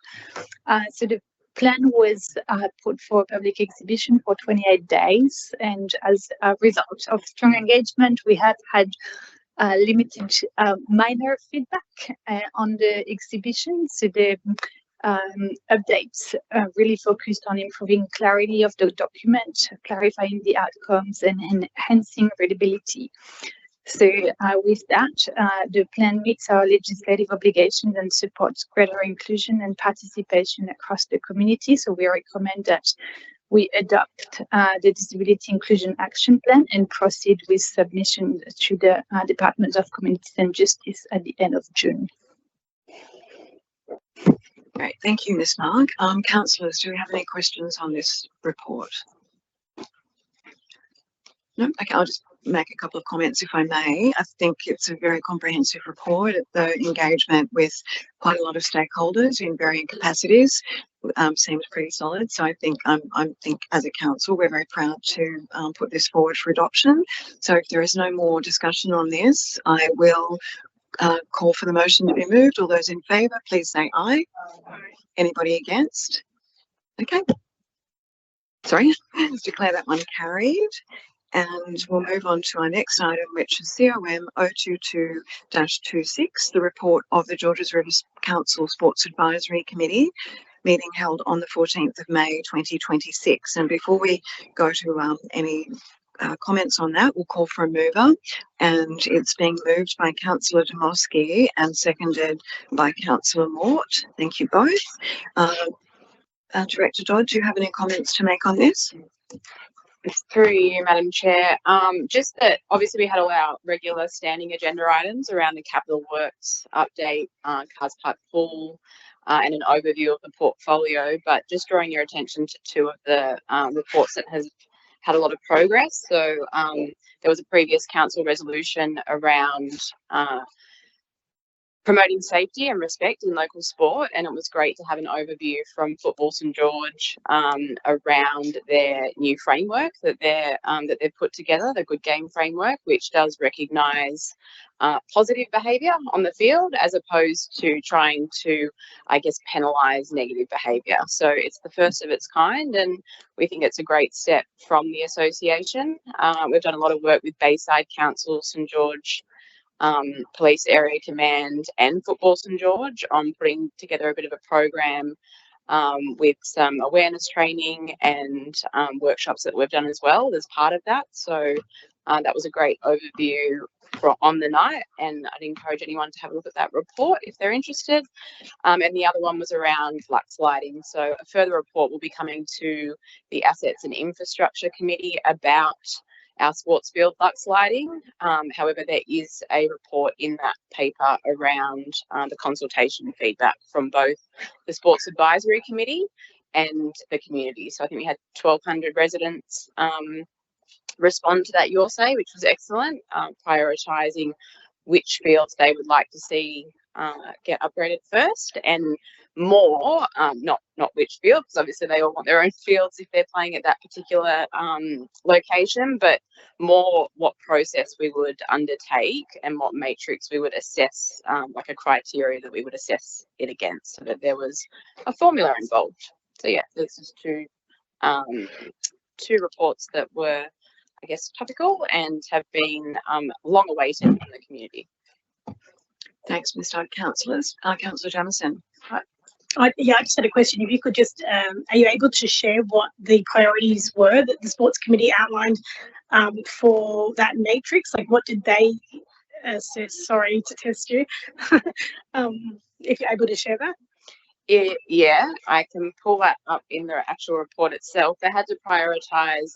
So the plan was put for public exhibition for 28 days, and as a result of strong engagement, we have had limited minor feedback on the exhibition. So the updates really focused on improving clarity of the document, clarifying the outcomes, and enhancing readability. So with that, the plan meets our legislative obligations and supports greater inclusion and participation across the community. So we recommend that we adopt the Disability Inclusion Action Plan and proceed with submission to the Department of Communities and Justice at the end of June. Great, thank you, Ms. Mark. Councillors, do we have any questions on this report? No? Okay, I'll just make a couple of comments if I may. I think it's a very comprehensive report. The engagement with quite a lot of stakeholders in varying capacities seems pretty solid. So I think as a council, we're very proud to put this forward for adoption. So if there is no more discussion on this, I will call for the motion to be moved. All those in favour, please say aye. Anybody against? Okay. Sorry, let's declare that one carried. And we'll move on to our next item, which is COM 022-26, the report of the Georges River Council Sports Advisory Committee meeting held on the 14th of May 2026. And before we go to any comments on that, we'll call for a mover, and it's being moved by Councillor Dmowski and seconded by Councillor Mort. Thank you both. Director Dodd, do you have any comments to make on this? It's through you, Madam Chair. Just that obviously we had all our regular standing agenda items around the capital works update, Cars Park Pool, and an overview of the portfolio, but just drawing your attention to two of the reports that has had a lot of progress. So there was a previous council resolution around promoting safety and respect in local sport, and it was great to have an overview from Football St George around their new framework that they've put together, the Good Game framework, which does recognise positive behaviour on the field as opposed to trying to, I guess, penalise negative behaviour. So it's the first of its kind, and we think it's a great step from the association. We've done a lot of work with Bayside Council, St George Police Area Command and Football St George on putting together a bit of a program with some awareness training and workshops that we've done as well as part of that. So that was a great overview on the night, and I'd encourage anyone to have a look at that report if they're interested. And the other one was around Lux Lighting. So a further report will be coming to the Assets and Infrastructure Committee about our sports field Lux Lighting. However, there is a report in that paper around the consultation feedback from both the Sports Advisory Committee and the community. So I think we had 1,200 residents respond to that Your Say, which was excellent, prioritising which fields they would like to see get upgraded first, and more, not which field, because obviously they all want their own fields if they're playing at that particular location, but more what process we would undertake and what matrix we would assess, like a criteria that we would assess it against, so that there was a formula involved. So yeah, there's just two reports that were, I guess, topical and have been long awaited in the community. Thanks, Mr. Councillors. Councillor Jamieson. I just had a question. If you could just, are you able to share what the priorities were that the Sports Committee outlined for that matrix? Like, what did they assess? Sorry to test you. If you're able to share that. Yeah, I can pull that up in the actual report itself. They had to prioritise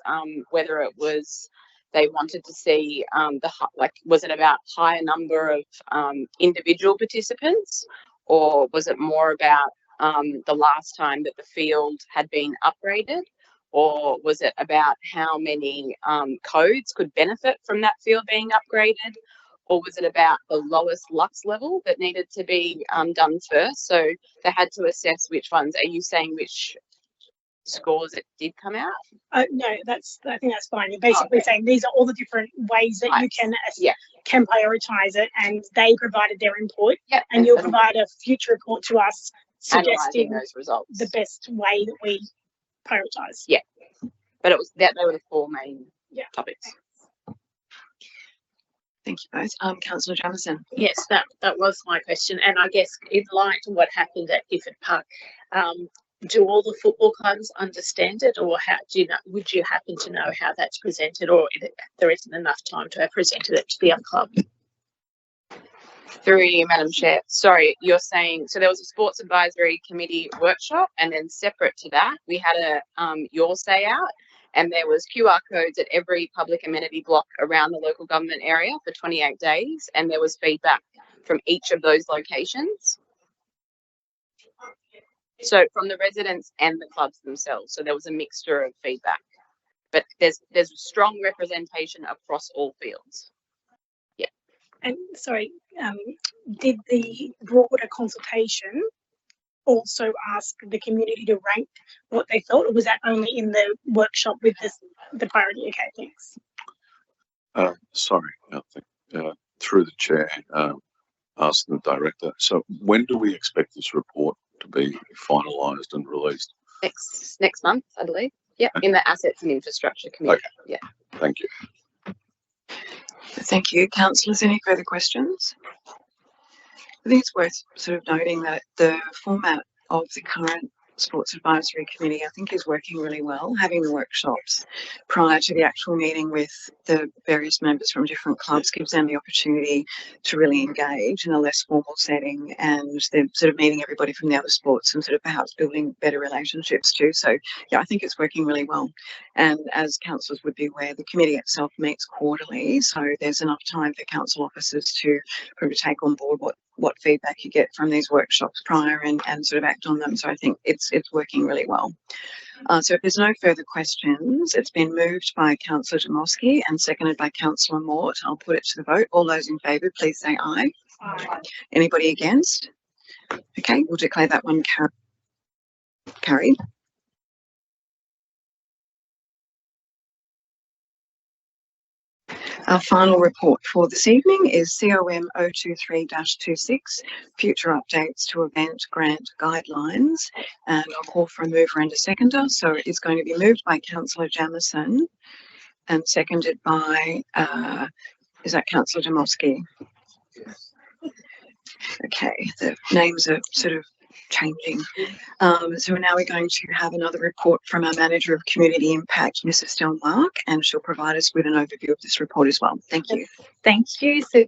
whether it was they wanted to see was it about higher number of individual participants, or was it more about the last time that the field had been upgraded, or was it about how many codes could benefit from that field being upgraded, or was it about the lowest lux level that needed to be done first? So they had to assess which ones. Are you saying which scores it did come out? No, I think that's fine. You're basically saying these are all the different ways that you can prioritize it, and they provided their input, and you'll provide a future report to us suggesting those results, the best way that we prioritize. Yeah, but it was that they were the four main topics. Thank you both. Councillor Jamieson. Yes, that was my question, and I guess in light of what happened at Gifford Park, do all the football clubs understand it, or how do you know? Would you happen to know how that's presented, or if there isn't enough time to have presented it to the other club? Through you, Madam Chair. Sorry, you're saying, so there was a Sports Advisory Committee workshop, and then separate to that, we had a Your Say out, and there was QR codes at every public amenity block around the local government area for 28 days, and there was feedback from each of those locations. So from the residents and the clubs themselves. So there was a mixture of feedback, but there's strong representation across all fields. Yeah. And sorry, did the broader consultation also ask the community to rank what they felt, or was that only in the workshop with the priority? Okay, thanks. Sorry, I think through the chair, asking the director. So when do we expect this report to be finalised and released? Next month, I believe. Yeah, in the Assets and Infrastructure Committee. Okay. Yeah. Thank you. Thank you. Councillors, any further questions? I think it's worth sort of noting that the format of the current Sports Advisory Committee, I think, is working really well. Having the workshops prior to the actual meeting with the various members from different clubs gives them the opportunity to really engage in a less formal setting, and they're sort of meeting everybody from the other sports and sort of perhaps building better relationships too. So yeah, I think it's working really well. And as councillors would be aware, the committee itself meets quarterly, so there's enough time for council officers to probably take on board what feedback you get from these workshops prior and sort of act on them. So I think it's working really well. So if there's no further questions, it's been moved by Councillor Dmowski and seconded by Councillor Mort. I'll put it to the vote. All those in favour, please say aye. Aye. Anybody against? Okay, we'll declare that one carried. Our final report for this evening is COM 023-26, future updates to event grant guidelines. And I'll call for a mover and a seconder. So it's going to be moved by Councillor Jamieson and seconded by, is that Councillor Dmowski? Yes. Okay, the names are sort of changing. So now we're going to have another report from our Manager of Community Impact, Mrs. Stelmark, and she'll provide us with an overview of this report as well. Thank you. Thank you. So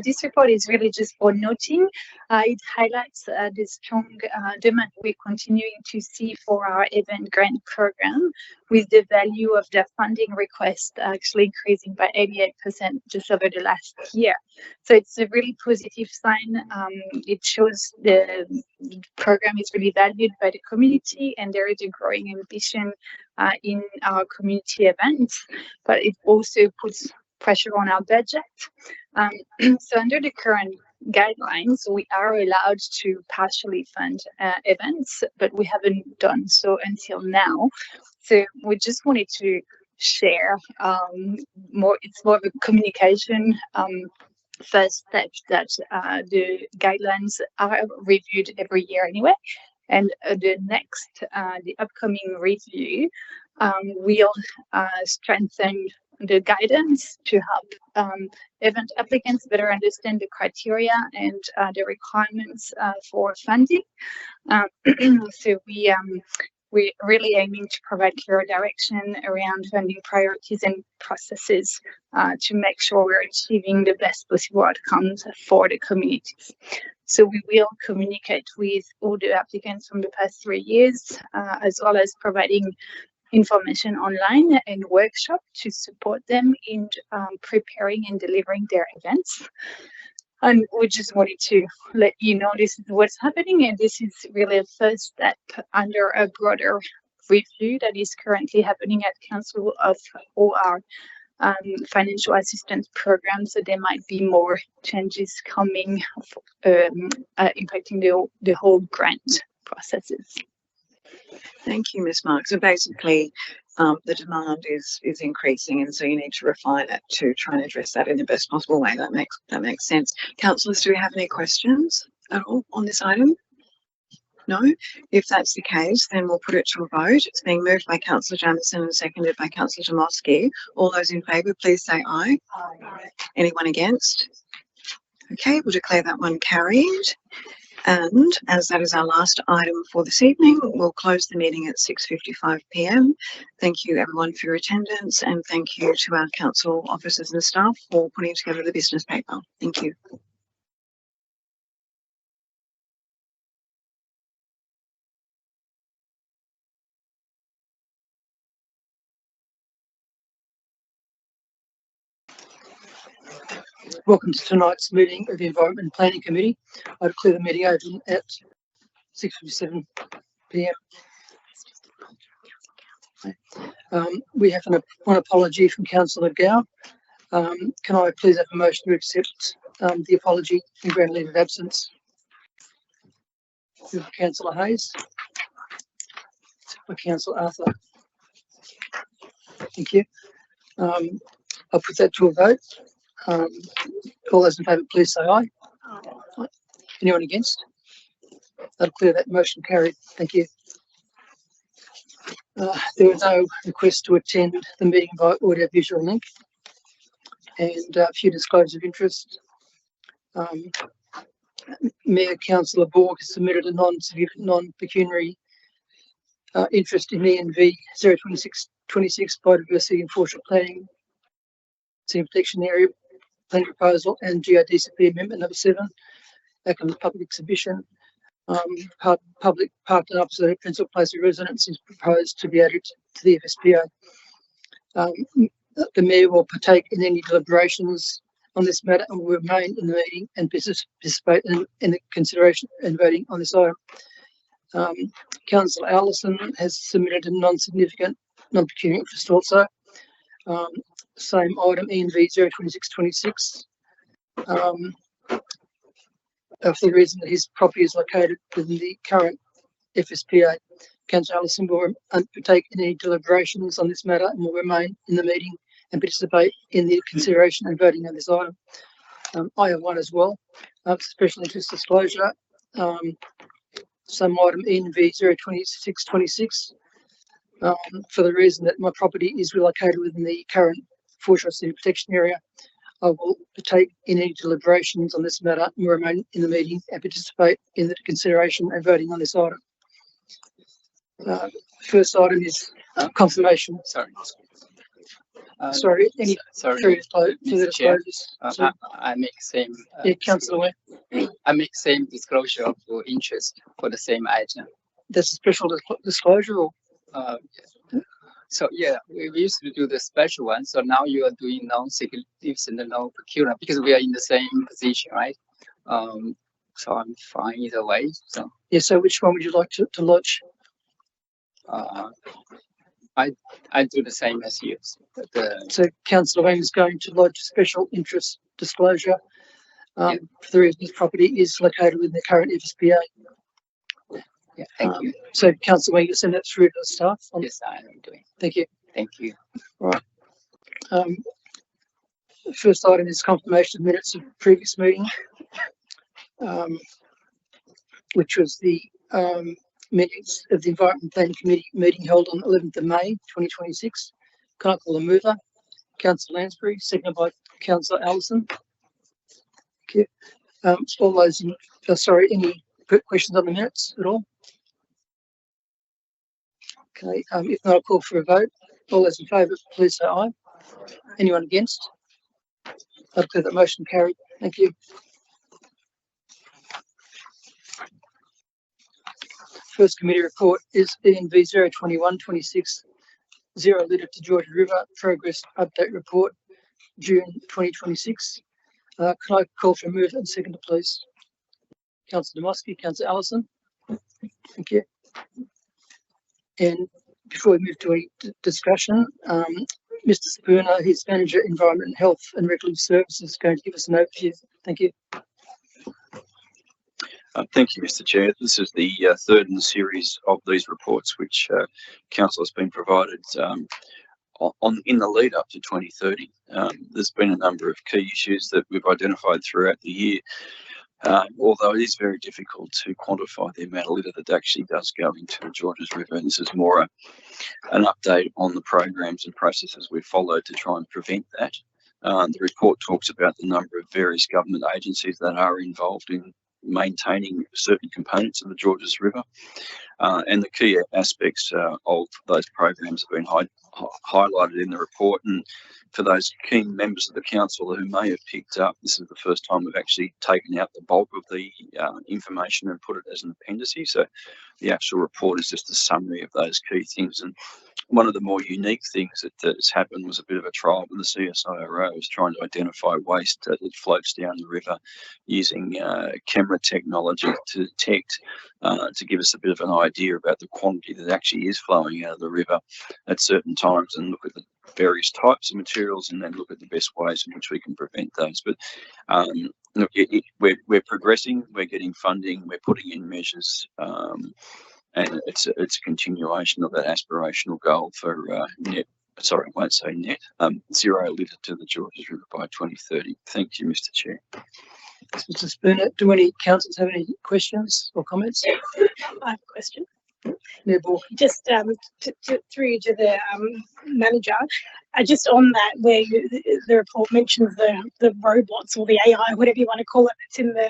this report is really just for noting. It highlights the strong demand we're continuing to see for our event grant program, with the value of their funding request actually increasing by 88% just over the last year. So it's a really positive sign. It shows the program is really valued by the community, and there is a growing ambition in our community events, but it also puts pressure on our budget. So under the current guidelines, we are allowed to partially fund events, but we haven't done so until now. So we just wanted to share it's more of a communication first step that the guidelines are reviewed every year anyway. And the upcoming review will strengthen the guidance to help event applicants better understand the criteria and the requirements for funding. So we're really aiming to provide clear direction around funding priorities and processes to make sure we're achieving the best possible outcomes for the communities. So we will communicate with all the applicants from the past 3 years, as well as providing information online and workshop to support them in preparing and delivering their events. And we just wanted to let you know this is what's happening, and this is really a first step under a broader review that is currently happening at Council of all our financial assistance programs. So there might be more changes coming, impacting the whole grant processes. Thank you, Ms. Mark. So basically, the demand is increasing, and so you need to refine it to try and address that in the best possible way. That makes sense. Councillors, do we have any questions at all on this item? No? If that's the case, then we'll put it to a vote. It's being moved by Councillor Jamieson and seconded by Councillor Dmowski. All those in favour, please say aye. Aye. Anyone against? Okay, we'll declare that one carried. And as that is our last item for this evening, we'll close the meeting at 6:55 p.m. Thank you everyone for your attendance, and thank you to our council officers and staff for putting together the business paper. Thank you. Welcome to tonight's meeting of the Environment and Planning Committee. I declare the meeting open at 6:57 p.m. We have one apology from Councillor Gow. Can I please have a motion to accept the apology and grant leave of absence? Councillor Hayes. By Councillor Arthur. Thank you. I'll put that to a vote. All those in favour, please say aye. Aye. Anyone against? I'll declare that motion carried. Thank you. There was no request to attend the meeting by audio visual link, and a few disclosures of interest. Mayor Councillor Borg has submitted a non-pecuniary interest in ENV 02626 biodiversity and forestry planning, scenic protection area plan proposal, and GRDCP amendment number 7, Acland public exhibition. Public parked and opposite principal place of residence is proposed to be added to the FSPA. The Mayor will partake in any deliberations on this matter and will remain in the meeting and participate in the consideration and voting on this item. Councillor Allison has submitted a non-significant non-pecuniary interest also. Same item, ENV 02626. For the reason that his property is located within the current FSPA, Councillor Allison will partake in any deliberations on this matter and will remain in the meeting and participate in the consideration and voting on this item. I have one as well, special interest disclosure. Some item ENV 02626. For the reason that my property is relocated within the current forestry scenic protection area, I will partake in any deliberations on this matter and remain in the meeting and participate in the consideration and voting on this item. First item is confirmation. Sorry, any further disclosures? I make same. Yeah, Councillor Ware. I make same disclosure of interest for the same item. That's a special disclosure, or? So yeah, we used to do the special one. So now you are doing non-securitives and the non-procurement because we are in the same position, right? So I'm fine either way. So Yeah, so which one would you like to lodge? I do the same as you. So Councillor Wang is going to lodge special interest disclosure for the reason his property is located within the current FSPA. Yeah, thank you. So Councillor Wang, you send that through to the staff? Yes, I am doing. Thank you. Thank you. Right. First item is confirmation of minutes of previous meeting, which was the minutes of the Environment Planning Committee meeting held on 11th of May 2026. Can I call a mover? Councillor Lansbury, seconded by Councillor Allison. Okay. All those in, any questions on the minutes at all? Okay, if not, I'll call for a vote. All those in favour, please say aye. Anyone against? I declare that motion carried. Thank you. First committee report is ENV 02126 0 litre to Georges River progress update report, June 2026. Can I call for a move and second, please? Councillor Dmowski, Councillor Allison. Thank you. And before we move to any discussion, Mr. Spooner, his Manager, Environment, Health and Regulatory Services, is going to give us an overview. Thank you. Thank you, Mr. Chair. This is the third in the series of these reports which Council has been provided in the lead up to 2030. There's been a number of key issues that we've identified throughout the year, although it is very difficult to quantify the amount of litter that actually does go into the Georges River. And this is more an update on the programs and processes we've followed to try and prevent that. The report talks about the number of various government agencies that are involved in maintaining certain components of the Georges River, and the key aspects of those programs have been highlighted in the report. And for those keen members of the council who may have picked up, this is the first time we've actually taken out the bulk of the information and put it as an appendice. So the actual report is just a summary of those key things. And one of the more unique things that has happened was a bit of a trial with the CSIRO, was trying to identify waste that floats down the river using camera technology to detect, to give us a bit of an idea about the quantity that actually is flowing out of the river at certain times, and look at the various types of materials and then look at the best ways in which we can prevent those. But look, we're progressing, we're getting funding, we're putting in measures, and it's a continuation of that aspirational goal for zero litter to the Georges River by 2030. Thank you, Mr. Chair. Mr. Spooner, do any councillors have any questions or comments? I have a question. Just through you to the manager, just on that, where the report mentions the robots or the AI, whatever you want to call it, that's in the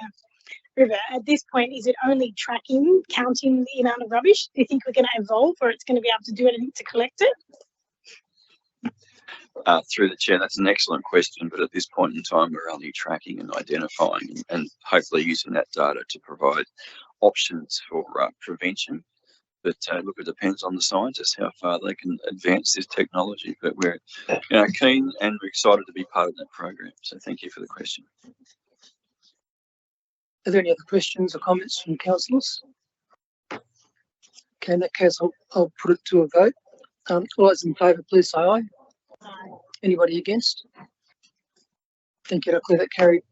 river. At this point, is it only tracking, counting the amount of rubbish? Do you think we're going to evolve, or it's going to be able to do anything to collect it? Through the chair, that's an excellent question, but at this point in time, we're only tracking and identifying and hopefully using that data to provide options for prevention. But look, it depends on the scientists how far they can advance this technology. But we're keen and we're excited to be part of that program. So thank you for the question. Are there any other questions or comments from councillors? Okay, in that case, I'll put it to a vote. All those in favour, please say aye. Aye. Anybody against? Thank you. I declare that carried.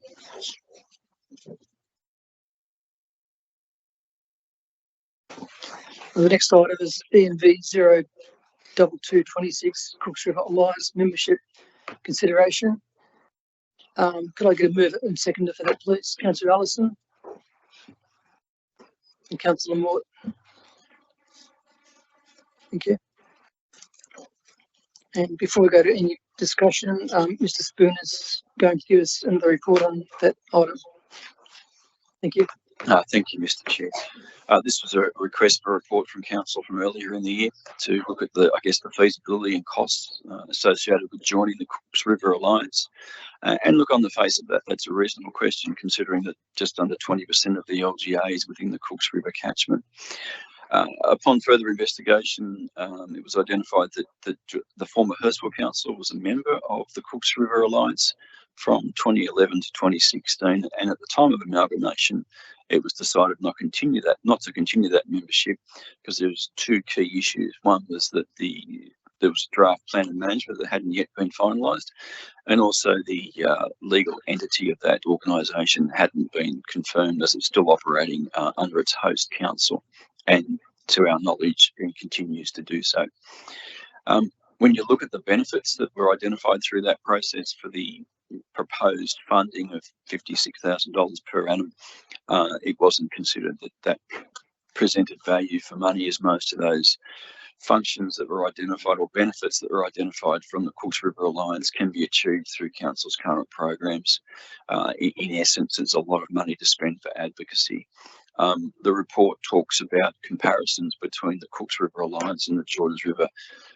The next item is ENV 02226 Cooks River Alliance membership consideration. Could I get a mover and seconder for that, please? Councillor Allison and Councillor Mort. Thank you. And before we go to any discussion, Mr. Spooner is going to give us another report on that item. Thank you. Thank you, Mr. Chair. This was a request for a report from Council from earlier in the year to look at the feasibility and costs associated with joining the Cooks River Alliance. And look, on the face of that, that's a reasonable question, considering that just under 20% of the LGA is within the Cooks River catchment. Upon further investigation, it was identified that the former Hurstville Council was a member of the Cooks River Alliance from 2011 to 2016, and at the time of amalgamation, it was decided not to continue that membership because there was two key issues. One was that there was a draft plan of management that hadn't yet been finalised, and also the legal entity of that organisation hadn't been confirmed as it's still operating under its host council, and to our knowledge, it continues to do so. When you look at the benefits that were identified through that process for the proposed funding of $56,000 per annum, it wasn't considered that presented value for money, as most of those functions that were identified or benefits that were identified from the Cooks River Alliance can be achieved through Council's current programs. In essence, it's a lot of money to spend for advocacy. The report talks about comparisons between the Cooks River Alliance and the Georges River,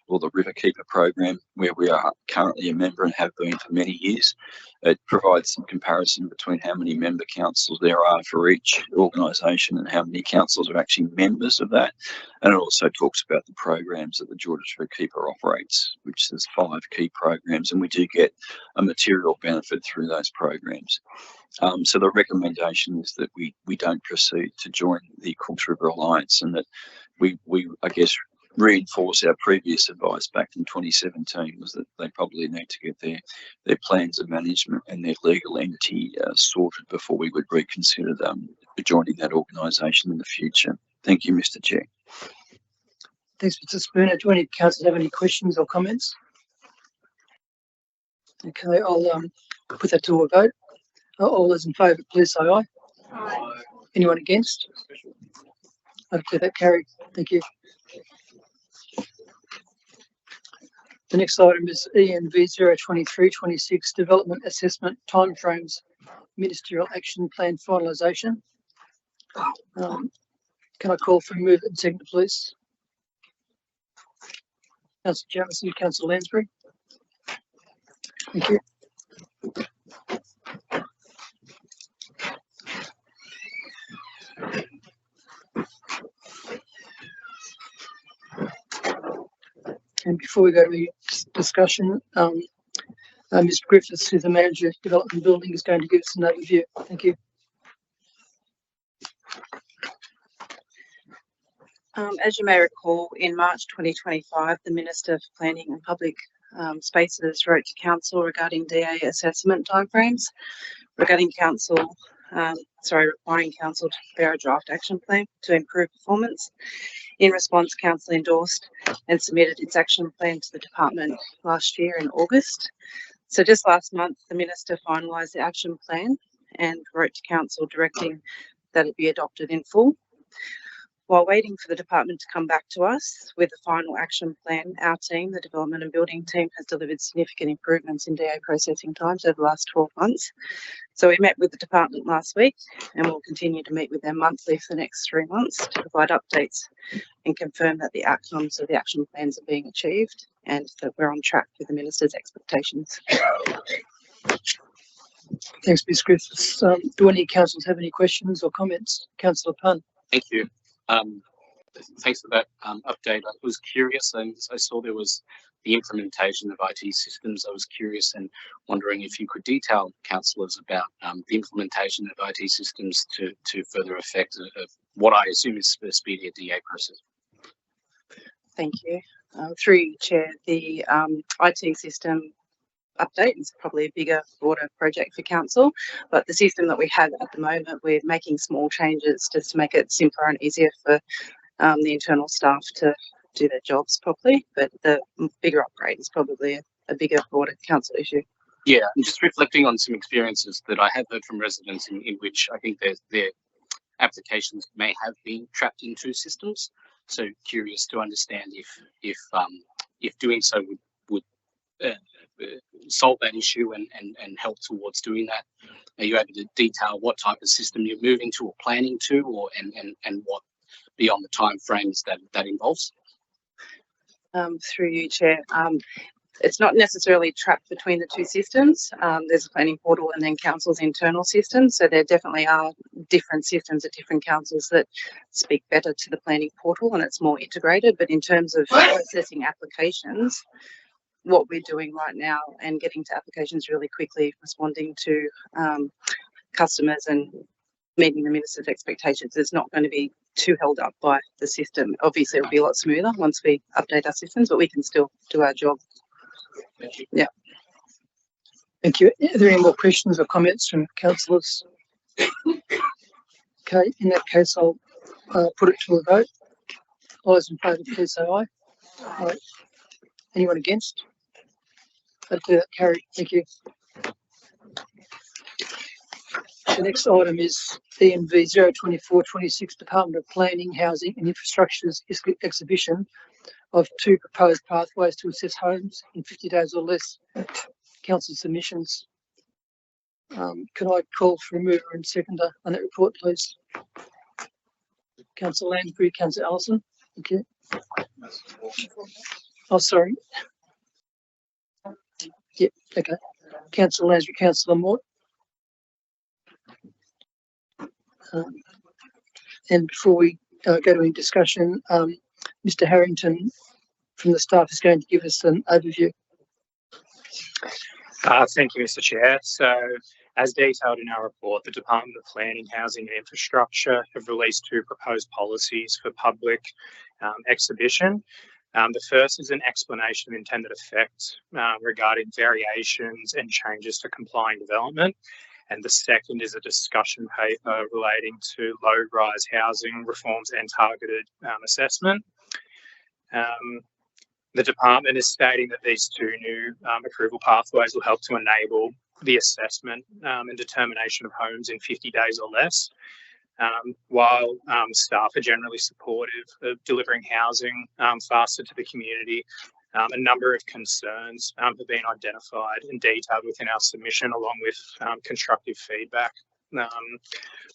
or the Riverkeeper program, where we are currently a member and have been for many years. It provides some comparison between how many member councils there are for each organisation and how many councils are actually members of that. And it also talks about the programs that the Georges Riverkeeper operates, which is 5 key programs, and we do get a material benefit through those programs. So the recommendation is that we don't proceed to join the Cooks River Alliance, and that we I guess reinforce our previous advice back in 2017 was that they probably need to get their plans of management and their legal entity sorted before we would reconsider them joining that organisation in the future. Thank you, Mr. Chair. Thanks, Mr. Spooner. Do any councillors have any questions or comments? Okay, I'll put that to a vote. All those in favour, please say aye. Aye. Anyone against? I declare that carried. Thank you. The next item is ENV 02326 Development Assessment Timeframes Ministerial Action Plan Finalisation. Can I call for a move and second, please? Councillor Jamieson, Councillor Lansbury. Thank you. And before we go to the discussion, Ms. Griffiths, who's the Manager of Development Building, is going to give us an overview. Thank you. As you may recall, in March 2025, the Minister for Planning and Public Spaces wrote to Council regarding DA assessment timeframes, requiring Council to prepare a draft action plan to improve performance. In response, Council endorsed and submitted its action plan to the department last year in August. So just last month, the Minister finalised the action plan and wrote to Council directing that it be adopted in full. While waiting for the department to come back to us with the final action plan, our team, the Development and Building team, has delivered significant improvements in DA processing times over the last 12 months. So we met with the department last week and we'll continue to meet with them monthly for the next 3 months to provide updates and confirm that the outcomes of the action plans are being achieved and that we're on track with the Minister's expectations. Thanks, Ms. Griffiths. Do any councillors have any questions or comments? Councillor Punn. Thank you. Thanks for that update. I was curious, and I saw there was the implementation of IT systems. I was curious and wondering if you could detail councillors about the implementation of IT systems to further effect of what I assume is a speedier DA process. Thank you. Through you, Chair, the IT system update is probably a bigger, broader project for Council, but the system that we have at the moment, we're making small changes just to make it simpler and easier for the internal staff to do their jobs properly, but the bigger upgrade is probably a bigger, broader Council issue. Yeah, and just reflecting on some experiences that I have heard from residents in which I think their applications may have been trapped in 2 systems. So curious to understand if doing so would solve that issue and help towards doing that. Are you able to detail what type of system you're moving to or planning to, or and what beyond the time frames that involves? Through you, Chair. it's not necessarily trapped between the two systems. There's a planning portal and then council's internal system. So there definitely are different systems at different councils that speak better to the planning portal and it's more integrated. But in terms of processing applications, what we're doing right now and getting to applications really quickly, responding to customers and meeting the minister's expectations, is not going to be too held up by the system. Obviously, it'll be a lot smoother once we update our systems, but we can still do our job. Thank you. Yeah. Thank you. Are there any more questions or comments from councillors? Okay, in that case, I'll put it to a vote. All those in favour, please say aye. Aye. Anyone against? I declare that carried. Thank you. The next item is ENV 02426 Department of Planning, Housing and Infrastructure's exhibition of 2 proposed pathways to assess homes in 50 days or less. Council submissions. Can I call for a mover and seconder on that report, please? Councillor Lansbury, Councillor Allison. Thank you. Oh, sorry. Yep, okay. Councillor Lansbury, Councillor Mort. And before we go to any discussion, Mr. Harrington from the staff is going to give us an overview. Thank you, Mr. Chair. So, as detailed in our report, the Department of Planning, Housing and Infrastructure have released 2 proposed policies for public exhibition. The first is an explanation of intended effect regarding variations and changes to complying development. And the second is a discussion paper relating to low-rise housing reforms and targeted assessment. The department is stating that these 2 new approval pathways will help to enable the assessment and determination of homes in 50 days or less. While staff are generally supportive of delivering housing faster to the community, a number of concerns have been identified and detailed within our submission, along with constructive feedback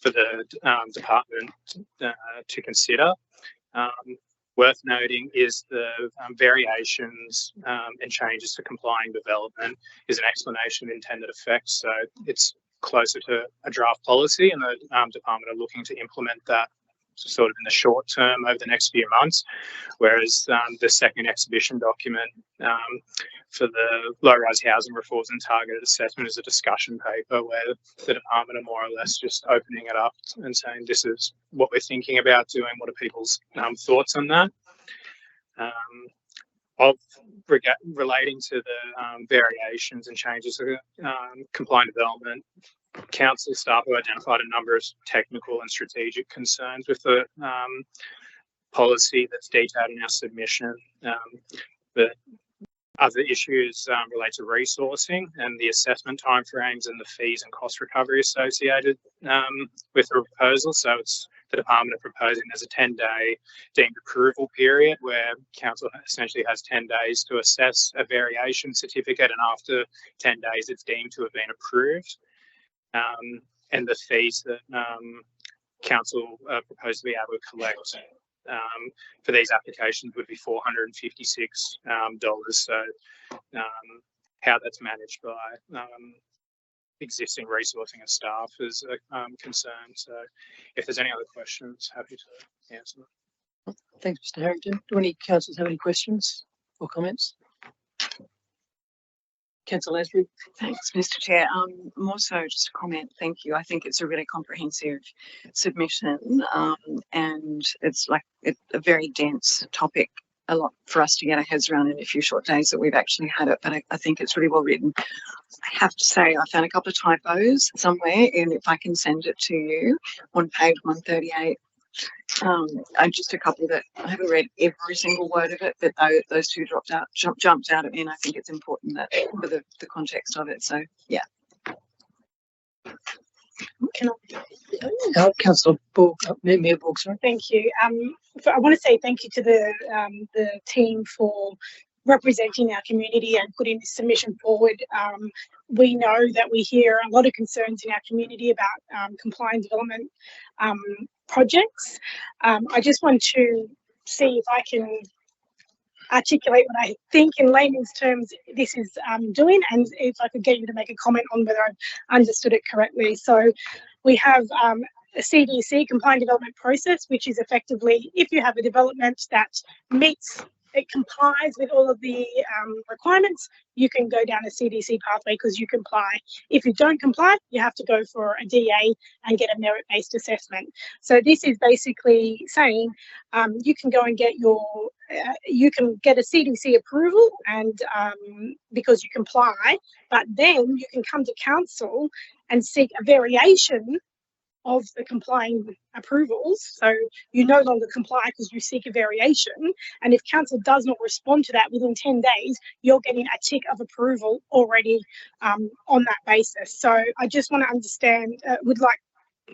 for the department to consider. Worth noting is the variations and changes to complying development is an explanation of intended effect. So it's closer to a draft policy, and the department are looking to implement that sort of in the short term over the next few months, whereas the second exhibition document for the low-rise housing reforms and targeted assessment is a discussion paper where the department are more or less just opening it up and saying this is what we're thinking about doing, what are people's thoughts on that. Relating to the variations and changes to compliant development, council staff have identified a number of technical and strategic concerns with the policy that's detailed in our submission. The other issues relate to resourcing and the assessment timeframes and the fees and cost recovery associated with the proposal. So it's the department are proposing there's a 10-day deemed approval period where council essentially has 10 days to assess a variation certificate, and after 10 days it's deemed to have been approved. And the fees that council proposed to be able to collect for these applications would be $456. So how that's managed by existing resourcing and staff is a concern. So if there's any other questions, happy to answer them. Thanks, Mr. Harrington. Do any councillors have any questions or comments? Councillor Lansbury. Thanks, Mr. Chair. More so just a comment. Thank you. I think it's a really comprehensive submission, and it's like a very dense topic. A lot for us to get our heads around in a few short days that we've actually had it, but I think it's really well written. I have to say I found a couple of typos somewhere, and if I can send it to you on page 138. And just a couple that I haven't read every single word of it, but those 2 jumped out at me, and I think it's important that for the context of it. So yeah. Can Councillor Borg, Mayor Borg, sorry. Thank you. I want to say thank you to the team for representing our community and putting this submission forward. We know that we hear a lot of concerns in our community about compliant development projects. I just want to see if I can articulate what I think in layman's terms this is doing, and if I could get you to make a comment on whether I've understood it correctly. So we have a CDC, compliant development process, which is effectively if you have a development that meets, it complies with all of the requirements, you can go down a CDC pathway because you comply. If you don't comply, you have to go for a DA and get a merit-based assessment. So this is basically saying you can go and get your, you can get a CDC approval and because you comply, but then you can come to council and seek a variation of the complying approvals. So you no longer comply because you seek a variation. And if council does not respond to that within 10 days, you're getting a tick of approval already on that basis. So I just want to understand, would like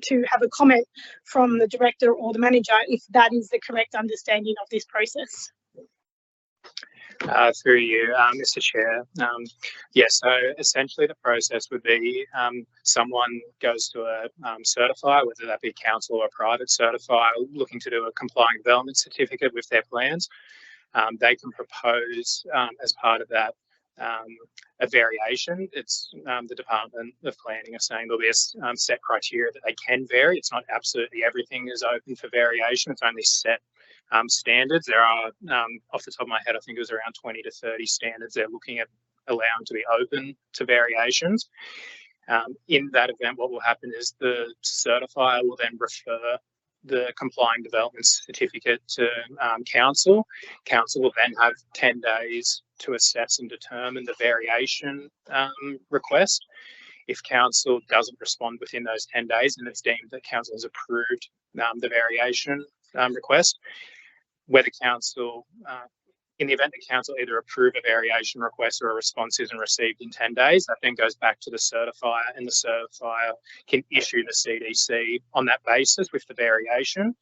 to have a comment from the director or the manager if that is the correct understanding of this process. Through you, Mr. Chair. Yes, so essentially the process would be someone goes to a certifier, whether that be council or a private certifier, looking to do a complying development certificate with their plans. They can propose as part of that a variation. It's the Department of Planning are saying there'll be a set criteria that they can vary. It's not absolutely everything is open for variation. It's only set standards. There are, off the top of my head, I think it was around 20 to 30 standards they're looking at allowing to be open to variations. In that event, what will happen is the certifier will then refer the complying development certificate to council. Council will then have 10 days to assess and determine the variation request. If council doesn't respond within those 10 days and it's deemed that council has approved the variation request, whether council, in the event that council either approve a variation request or a response isn't received in 10 days, that then goes back to the certifier and the certifier can issue the CDC on that basis with the variation.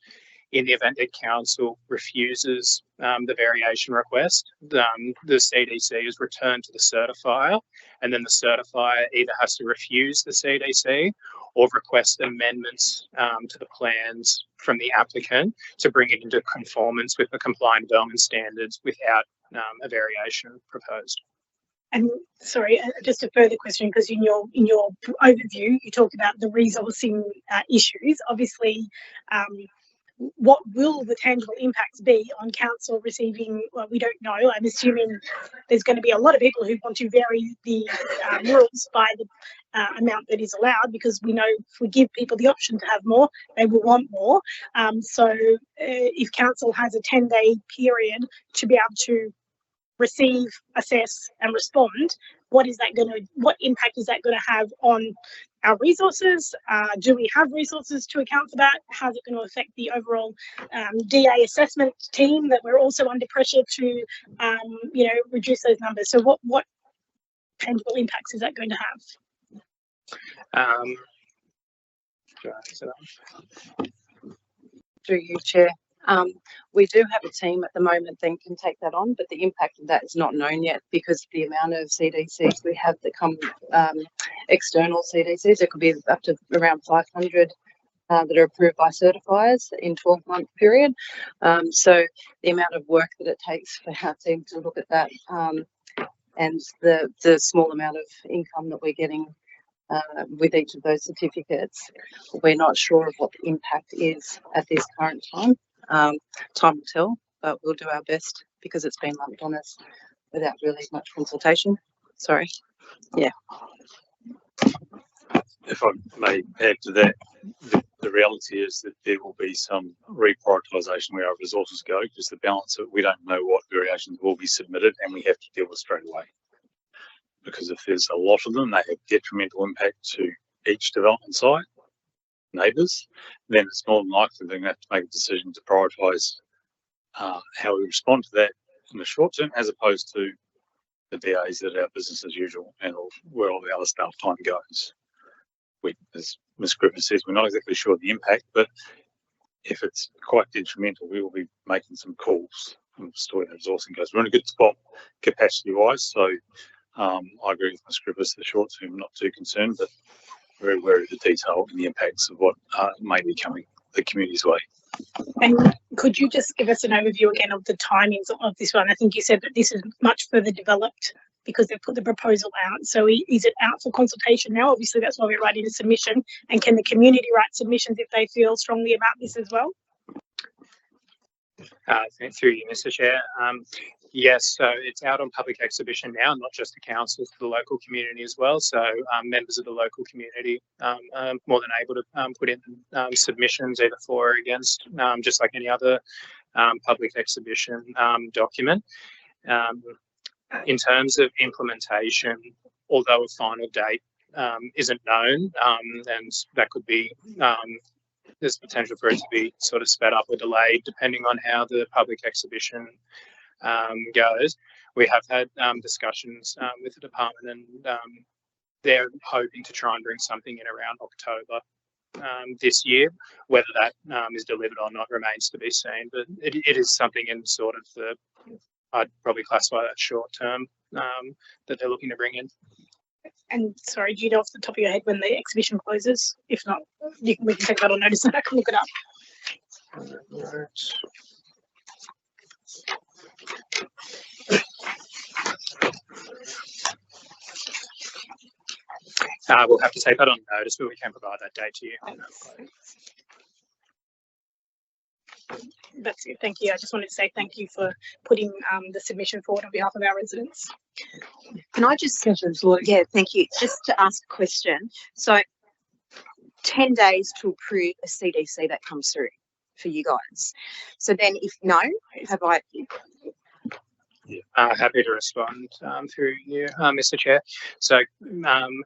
In the event that council refuses the variation request, the CDC is returned to the certifier, and then the certifier either has to refuse the CDC or request amendments to the plans from the applicant to bring it into conformance with the compliant development standards without a variation proposed. And sorry, just a further question, because in your overview you talk about the resourcing issues. Obviously, what will the tangible impacts be on council receiving? Well, we don't know. I'm assuming there's going to be a lot of people who want to vary the rules by the amount that is allowed, because we know if we give people the option to have more, they will want more. So if council has a 10-day period to be able to receive, assess and respond, what impact is that going to have on our resources? Do we have resources to account for that? How's it going to affect the overall DA assessment team that we're also under pressure to reduce those numbers? So what tangible impacts is that going to have? Through you, Chair. We do have a team at the moment that can take that on, but the impact of that is not known yet because the amount of CDCs we have that come external CDCs, it could be up to around 500 that are approved by certifiers in 12-month period. So the amount of work that it takes for our team to look at that and the small amount of income that we're getting with each of those certificates, we're not sure of what the impact is at this current time. Time will tell, but we'll do our best because it's been lumped on us without really much consultation. Sorry. Yeah. If I may add to that, the reality is that there will be some reprioritisation where our resources go, because the balance of we don't know what variations will be submitted and we have to deal with straight away. Because if there's a lot of them, they have detrimental impact to each development site, neighbours, then it's more than likely they're going to have to make a decision to prioritise how we respond to that in the short term, as opposed to the DAs that are business as usual and where all the other staff time goes. As Ms. Griffith says, we're not exactly sure of the impact, but if it's quite detrimental, we will be making some calls as to where the resourcing goes. We're in a good spot capacity-wise, so I agree with Ms. Griffith, the short term, not too concerned, but very wary of the detail and the impacts of what may be coming the community's way. And could you just give us an overview again of the timings of this one? I think you said that this is much further developed because they've put the proposal out. So is it out for consultation now? Obviously, that's why we're writing a submission. And can the community write submissions if they feel strongly about this as well? Through you, Mr. Chair. Yes, so it's out on public exhibition now, not just the council, to the local community as well. So members of the local community are more than able to put in submissions either for or against, just like any other public exhibition document. In terms of implementation, although a final date isn't known, and that could be there's potential for it to be sort of sped up or delayed depending on how the public exhibition goes. We have had discussions with the department, and they're hoping to try and bring something in around October this year. Whether that is delivered or not remains to be seen, but it is something in sort of the, I'd probably classify that short term that they're looking to bring in. And sorry, do you know off the top of your head when the exhibition closes? If not, we can take that on notice and I can look it up. We'll have to take that on notice, but we can provide that date to you. That's it. Thank you. I just wanted to say thank you for putting the submission forward on behalf of our residents. Can I just, yeah, thank you. Just to ask a question. So 10 days to approve a CDC that comes through for you guys. So then if no, have I, Happy to respond through you, Mr. Chair. So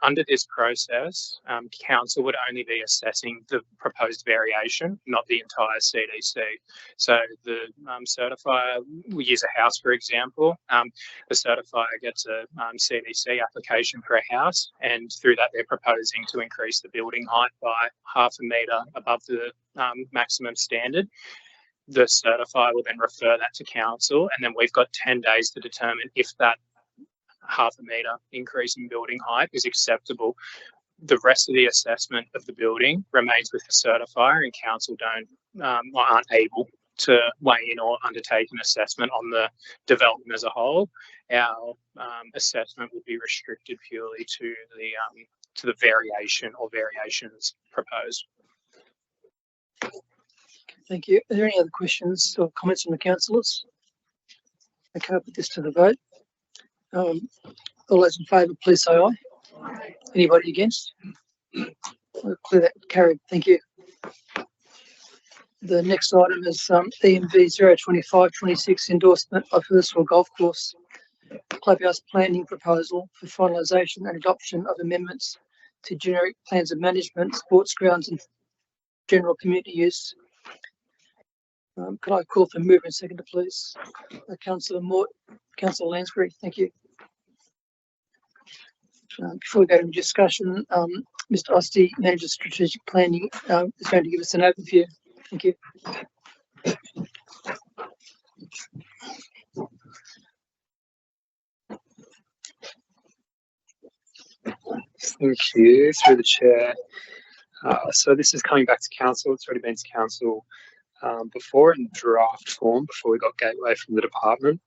under this process, council would only be assessing the proposed variation, not the entire CDC. So the certifier, we use a house, for example. The certifier gets a CDC application for a house, and through that they're proposing to increase the building height by 0.5 metre above the maximum standard. The certifier will then refer that to council, and then we've got 10 days to determine if that 0.5 metre increase in building height is acceptable. The rest of the assessment of the building remains with the certifier, and council aren't able to weigh in or undertake an assessment on the development as a whole. Our assessment would be restricted purely to the variation or variations proposed. Thank you. Are there any other questions or comments from the councillors? Okay, I'll put this to the vote. All those in favour, please say aye. Anybody against? I'll clear that carried. Thank you. The next item is EMV 02526 endorsement of Hurstville Golf Course Clubhouse planning proposal for finalisation and adoption of amendments to generic plans of management, sports grounds and general community use. Could I call for mover and seconder, please? Councillor Mort, Councillor Lansbury, thank you. Before we go to discussion, Mr. Osti, Manager Strategic Planning, is going to give us an overview. Thank you. Thank you, through the chair. So this is coming back to council. It's already been to council before in draft form before we got gateway from the department.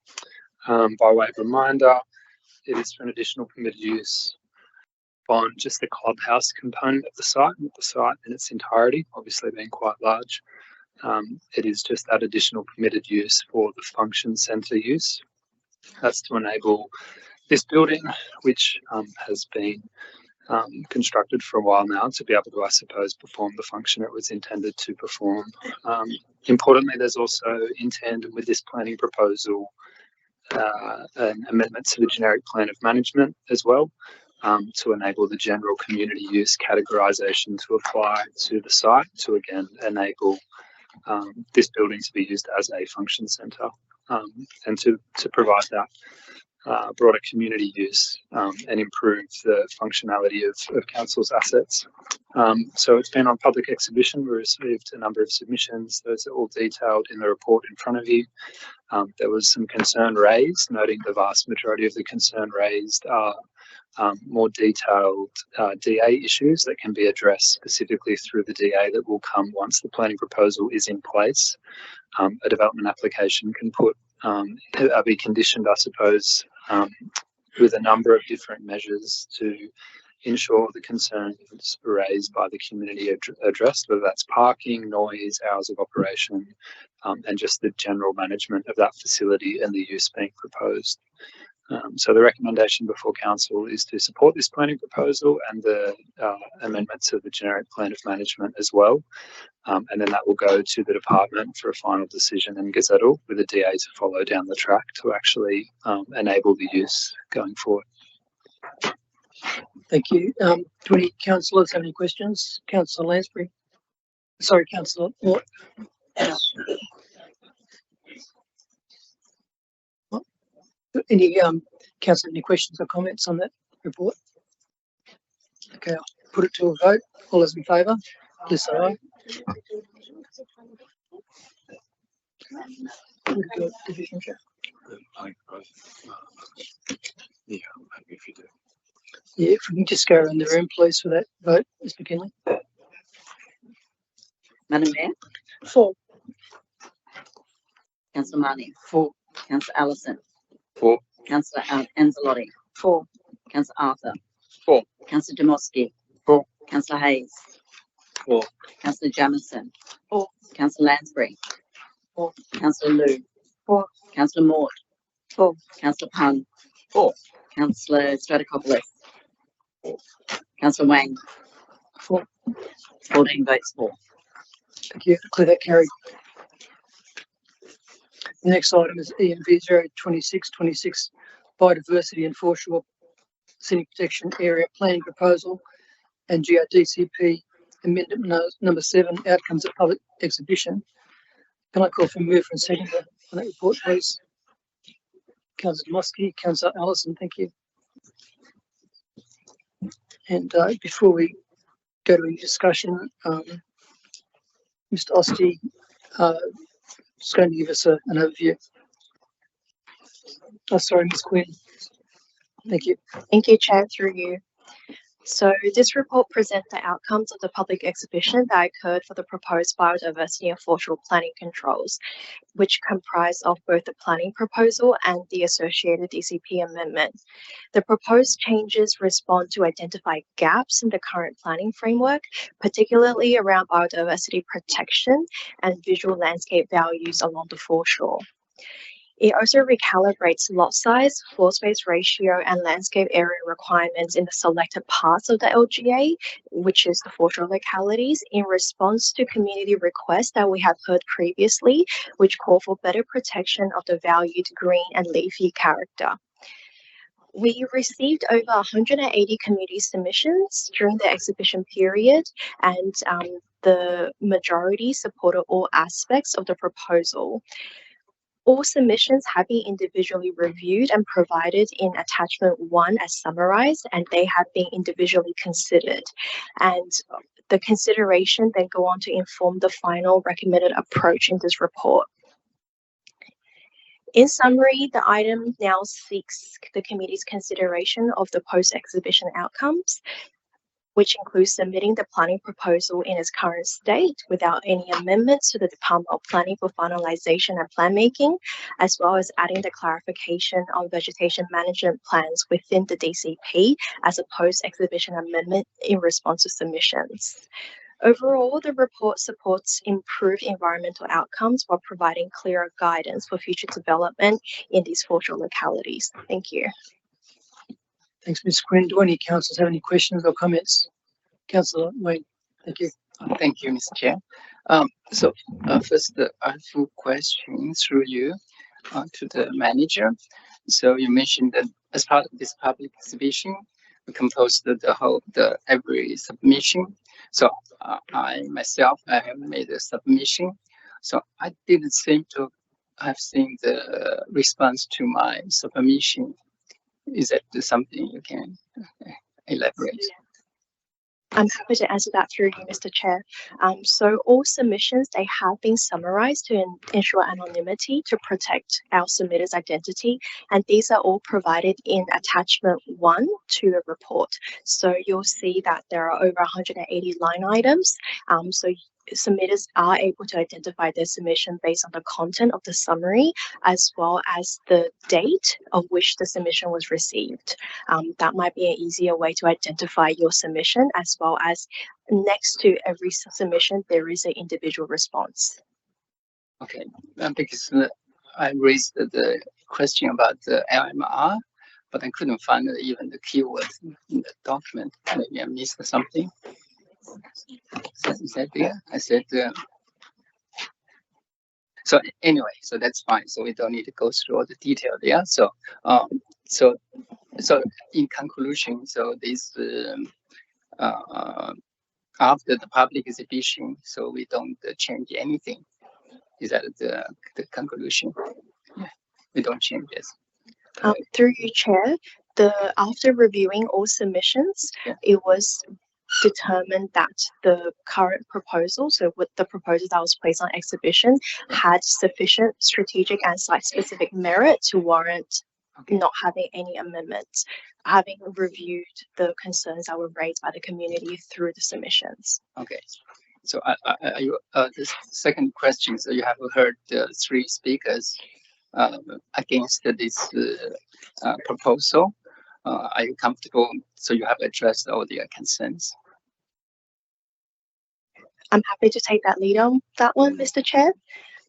By way of reminder, it is for an additional permitted use on just the clubhouse component of the site in its entirety, obviously being quite large. It is just that additional permitted use for the function centre use. That's to enable this building, which has been constructed for a while now, to be able to, I suppose, perform the function it was intended to perform. Importantly, there's also, in tandem with this planning proposal, an amendment to the generic plan of management as well, to enable the general community use categorisation to apply to the site, to again enable this building to be used as a function centre, and to provide that broader community use and improve the functionality of council's assets. So it's been on public exhibition. We received a number of submissions. Those are all detailed in the report in front of you. There was some concern raised, noting the vast majority of the concern raised are more detailed DA issues that can be addressed specifically through the DA that will come once the planning proposal is in place. A development application can be conditioned, I suppose, with a number of different measures to ensure the concerns raised by the community are addressed, whether that's parking, noise, hours of operation, and just the general management of that facility and the use being proposed. So the recommendation before council is to support this planning proposal and the amendment to the generic plan of management as well. And then that will go to the department for a final decision and gazettal with the DA to follow down the track to actually enable the use going forward. Thank you. Do any councillors have any questions? Councillor Lansbury. Sorry, Councillor Watt. Any councillor, any questions or comments on that report? Okay, I'll put it to a vote. All those in favour, please say aye. Division chair. Yeah, maybe if you do. Yeah, if we can just go around the room, please, for that vote, Ms. McKinley. Madam Mayor, For. Councillor Marnie, For. Councillor Allison, For. Councillor Anzalotti, For. Councillor Arthur, For. Councillor Demoski, For. Councillor Hayes, For. Councillor Jamison, For. Councillor Lansbury, For. Councillor Liu, For. Councillor Mort, For. Councillor Pung, For. Councillor Stratokopoulos, Councillor Wang, For. 14 votes for. Thank you. Declare that carried. The next item is ENV 02626 Biodiversity and Foreshore Scenic Protection Area Planning Proposal and GRDCP Amendment number 7 Outcomes of Public Exhibition. Can I call for a mover and seconder on that report, please? Councillor Demoski, Councillor Allison, thank you. And before we go to any discussion, Mr. Osti is going to give us an overview. Oh, sorry, Ms. Quinn. Thank you. Thank you, Chair, through you. So this report presents the outcomes of the public exhibition that occurred for the proposed biodiversity and forestry planning controls, which comprise of both the planning proposal and the associated DCP amendment. The proposed changes respond to identify gaps in the current planning framework, particularly around biodiversity protection and visual landscape values along the foreshore. It also recalibrates lot size, floor space ratio, and landscape area requirements in the selected parts of the LGA, which is the foreshore localities, in response to community requests that we have heard previously, which call for better protection of the valued green and leafy character. We received over 180 community submissions during the exhibition period, and the majority supported all aspects of the proposal. All submissions have been individually reviewed and provided in attachment 1 as summarized, and they have been individually considered. And the consideration then go on to inform the final recommended approach in this report. In summary, the item now seeks the committee's consideration of the post-exhibition outcomes, which includes submitting the planning proposal in its current state without any amendments to the Department of Planning for finalization and plan making, as well as adding the clarification on vegetation management plans within the DCP as a post-exhibition amendment in response to submissions. Overall, the report supports improved environmental outcomes while providing clearer guidance for future development in these foreshore localities. Thank you. Thanks, Ms. Quinn. Do any councillors have any questions or comments? Councillor Wayne, thank you. Thank you, Mr. Chair. First, I have a question through you to the manager. So you mentioned that as part of this public exhibition, we composed every submission. So I myself, I have made a submission. So I didn't seem to have seen the response to my submission. Is that something you can elaborate? I'm happy to answer that through you, Mr. Chair. So all submissions, they have been summarized to ensure anonymity to protect our submitter's identity, and these are all provided in attachment 1 to the report. So you'll see that there are over 180 line items. So submitters are able to identify their submission based on the content of the summary as well as the date of which the submission was received. That might be an easier way to identify your submission, as well as next to every submission there is an individual response. Okay, because I raised the question about the LMR, but I couldn't find even the keywords in the document. Maybe I missed something. Is that there? I said, so anyway, so that's fine. So we don't need to go through all the detail there. So, so in conclusion, so this after the public exhibition, so we don't change anything. Is that the conclusion? Yeah, we don't change this. Through you, Chair, after reviewing all submissions, it was determined that the current proposal, so with the proposal that was placed on exhibition, had sufficient strategic and site-specific merit to warrant not having any amendments, having reviewed the concerns that were raised by the community through the submissions. Okay. So the second question, so you have heard 3 speakers against this proposal. Are you comfortable? So you have addressed all their concerns? I'm happy to take that lead on that one, Mr. Chair.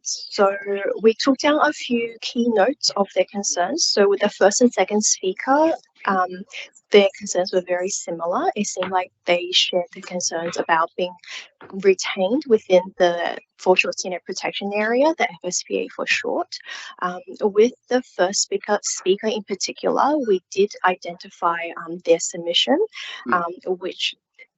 So we took down a few key notes of their concerns. So with the first and second speaker, their concerns were very similar. It seemed like they shared the concerns about being retained within the Foreshore Scenic Protection Area, the FSPA for short. With the first speaker in particular, we did identify their submission, which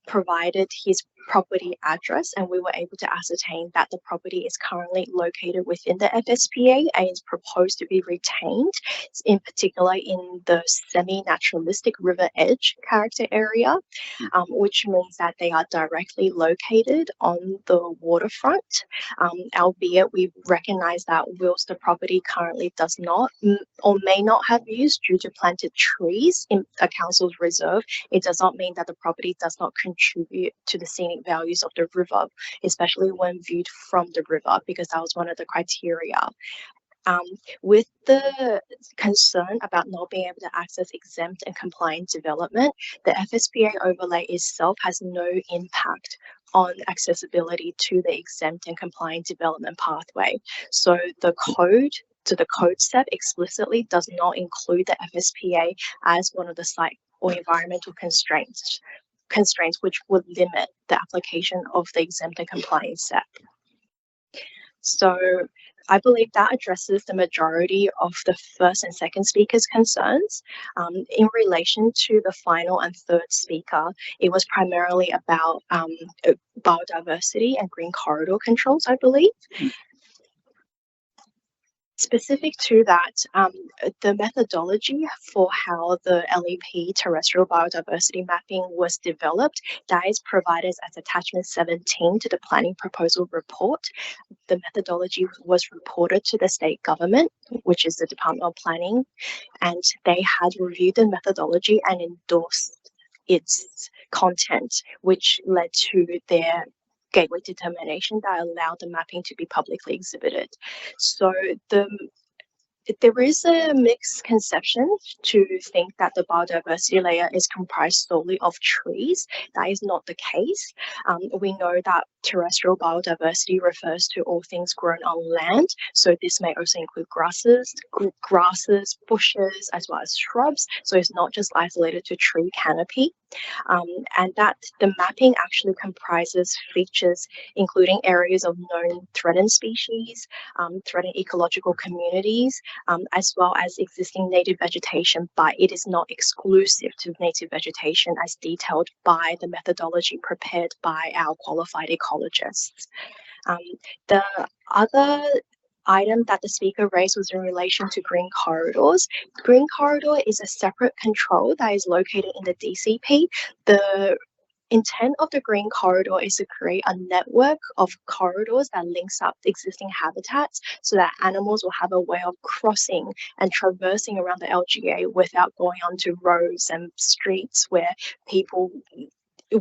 provided his property address, and we were able to ascertain that the property is currently located within the FSPA and is proposed to be retained, in particular in the semi-naturalistic river edge character area, which means that they are directly located on the waterfront, albeit we recognize that whilst the property currently does not or may not have use due to planted trees in a council's reserve, it does not mean that the property does not contribute to the scenic values of the river, especially when viewed from the river, because that was one of the criteria. With the concern about not being able to access exempt and compliant development, the FSPA overlay itself has no impact on accessibility to the exempt and compliant development pathway. So the code step explicitly does not include the FSPA as one of the site or environmental constraints which would limit the application of the exempt and compliant step. So I believe that addresses the majority of the first and second speaker's concerns. In relation to the final and third speaker, it was primarily about biodiversity and green corridor controls, I believe. Specific to that, the methodology for how the LEP terrestrial biodiversity mapping was developed, that is provided as attachment 17 to the planning proposal report. The methodology was reported to the state government, which is the Department of Planning, and they had reviewed the methodology and endorsed its content, which led to their gateway determination that allowed the mapping to be publicly exhibited. So there is a misconception to think that the biodiversity layer is comprised solely of trees. That is not the case. We know that terrestrial biodiversity refers to all things grown on land. So this may also include grasses, bushes, as well as shrubs. So it's not just isolated to tree canopy. And that the mapping actually comprises features including areas of known threatened species, threatened ecological communities, as well as existing native vegetation, but it is not exclusive to native vegetation as detailed by the methodology prepared by our qualified ecologists. The other item that the speaker raised was in relation to green corridors. Green corridor is a separate control that is located in the DCP. The intent of the Green Corridor is to create a network of corridors that links up existing habitats so that animals will have a way of crossing and traversing around the LGA without going onto roads and streets where people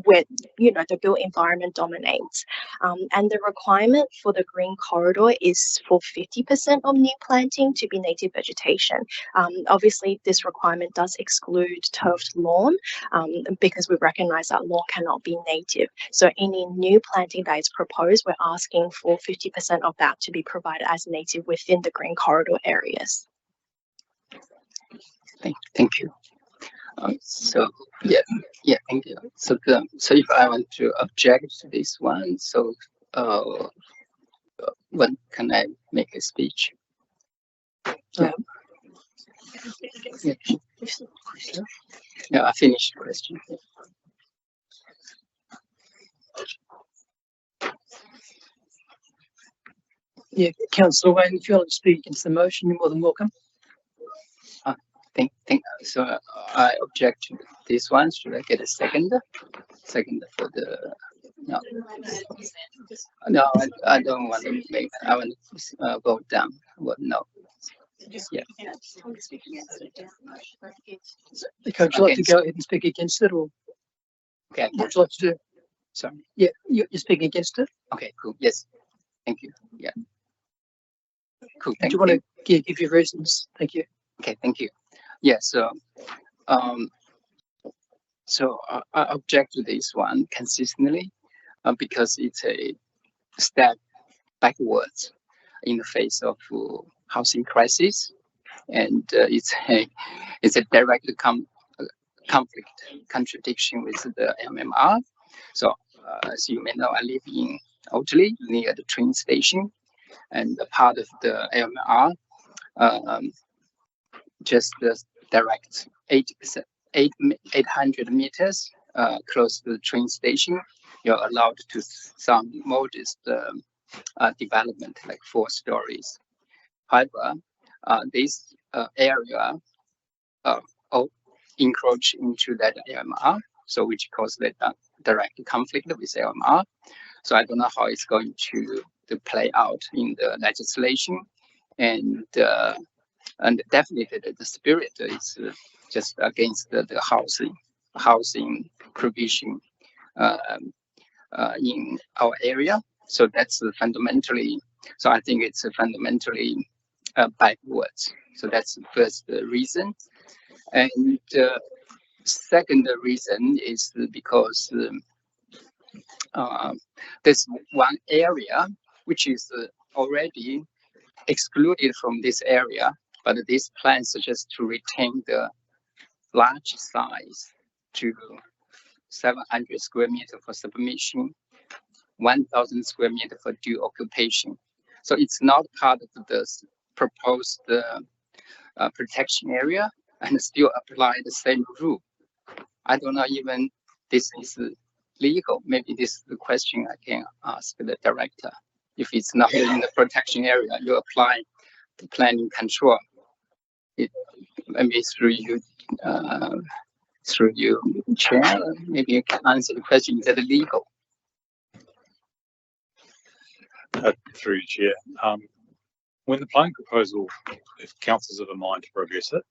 where the built environment dominates. And the requirement for the Green Corridor is for 50% of new planting to be native vegetation. Obviously, this requirement does exclude turfed lawn because we recognise that lawn cannot be native. So any new planting that is proposed, we're asking for 50% of that to be provided as native within the Green Corridor areas. Thank you. So thank you. So if I want to object to this one, so when can I make a speech? Yeah. I finished the question. Yeah, Councillor Wayne, if you want to speak against the motion, you're more than welcome. So I object to this one. Should I get a second? Second for the no. I don't want to make. I want to vote down. Well, no. Yeah. Okay, would you like to go ahead and speak against it, or okay? What would you like to do? Sorry. Yeah, you're speaking against it. Okay, cool. Yes. Thank you. Yeah. Cool. Do you want to give your reasons? Thank you. Okay. Thank you. Yeah. So I object to this one consistently because it's a step backwards in the face of housing crisis, and it's a direct conflict contradiction with the MMR. So as you may know, I live in Oldley near the train station, and a part of the MMR just direct 800 meters close to the train station. You're allowed to some modest development like 4 stories. However, this area encroach into that LMR, so which causes that direct conflict with LMR. So I don't know how it's going to play out in the legislation, and definitely the spirit is just against the housing provision in our area. So that's fundamentally. So I think it's fundamentally backwards. So that's the first reason, and second reason is because there's one area which is already excluded from this area, but this plan suggests to retain the large size to 700 square meter for submission, 1,000 square meter for due occupation. So it's not part of the proposed protection area and still apply the same rule. I don't know even this is legal. Maybe this is the question I can ask the director. If it's not in the protection area, you apply the planning control. Maybe through you, Chair, maybe you can answer the question, is that legal? Through you, Chair. When the planning proposal, if councils have a mind to progress it,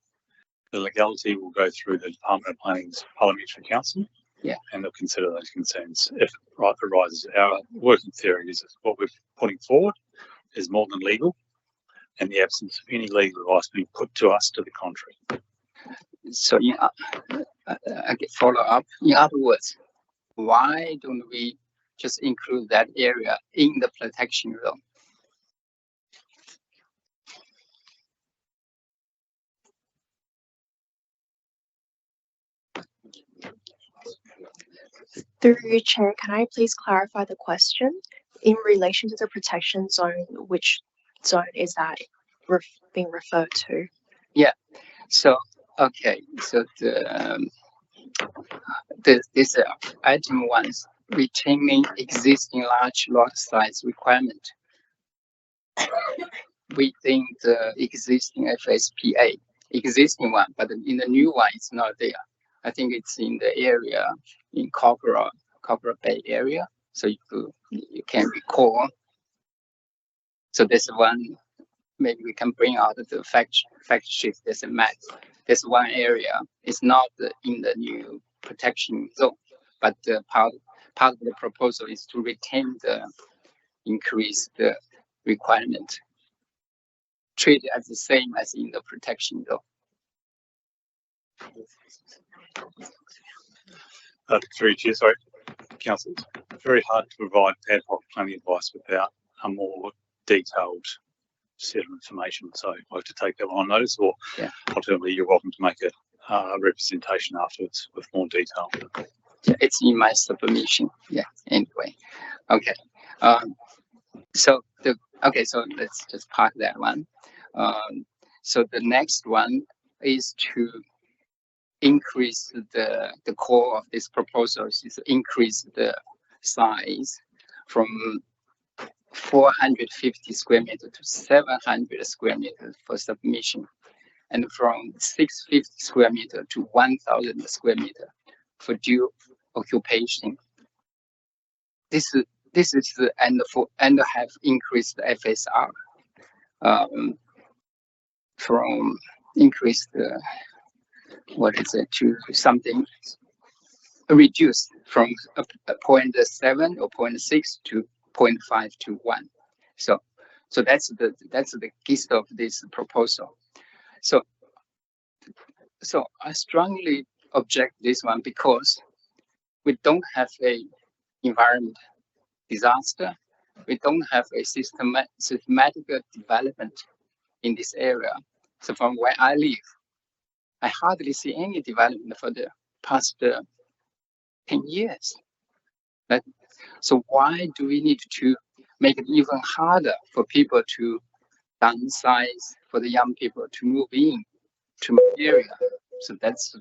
the legality will go through the Department of Planning's Parliamentary Council. Yeah. And they'll consider those concerns if it arises. Our working theory is that what we're putting forward is more than legal, and the absence of any legal advice being put to us to the contrary. So I get follow up. In other words, why don't we just include that area in the protection zone? Through your chair, can I please clarify the question in relation to the protection zone? Which zone is that being referred to? Yeah. So okay. So this item 1, retaining existing large lot size requirement within the existing FSPA, existing one, but in the new one it's not there. I think it's in the area in Cockerell cover Bay Area. So you can recall. So there's one, maybe we can bring out the fact sheet. There's a map. There's one area. It's not in the new protection zone, but part of the proposal is to retain the increased requirement, treat it as the same as in the protection zone. Through Chair, sorry, Council, it's very hard to provide ad hoc planning advice without a more detailed set of information. So I have to take that one on notice, or alternatively, you're welcome to make a representation afterwards with more detail. Yeah, it's in my submission. Yeah. Anyway, okay. So let's just park that one. So the next one is to increase the core of this proposal is to increase the size from 450 square meters to 700 square meters for submission, and from 650 square meters to 1,000 square meters for dual occupation. This is the and have increased the FSR from increased to something reduced from a 0.7 or 0.6 to 0.5 to 1. So that's the gist of this proposal. So I strongly object this one because we don't have a environment disaster. We don't have a systematic development in this area. So from where I live, I hardly see any development for the past 10 years. So why do we need to make it even harder for people to downsize, for the young people to move in to my area? So that's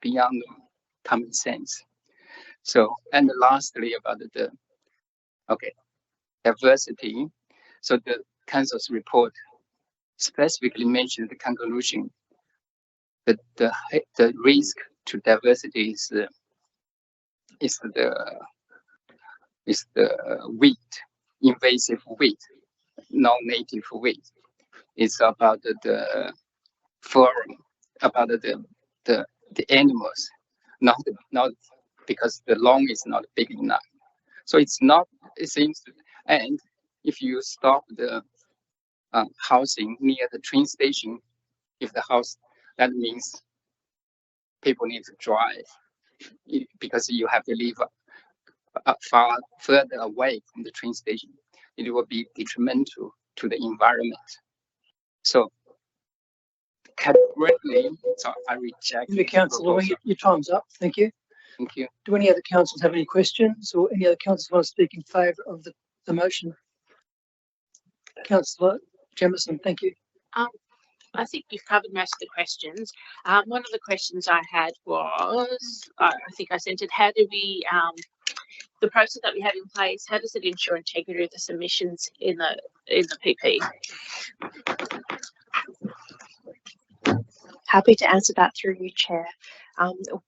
beyond common sense. So, and lastly about the diversity. So the council's report specifically mentioned the conclusion that the risk to diversity is the weed, invasive weed, non-native weed. It's about the forum, about the animals, not because the lawn is not big enough. So it's not, it seems, and if you stop the housing near the train station, if the house, that means people need to drive because you have to live far further away from the train station. It will be detrimental to the environment. So categorically, so I reject. Councillor, your time's up. Thank you. Thank you. Do any other councillors have any questions, or any other councillors want to speak in favour of the motion? Councillor Jamieson, thank you. I think you've covered most of the questions. One of the questions I had was, I think I sent it, how do we, the process that we have in place, how does it ensure integrity of the submissions in the PP? Happy to answer that through you, Chair.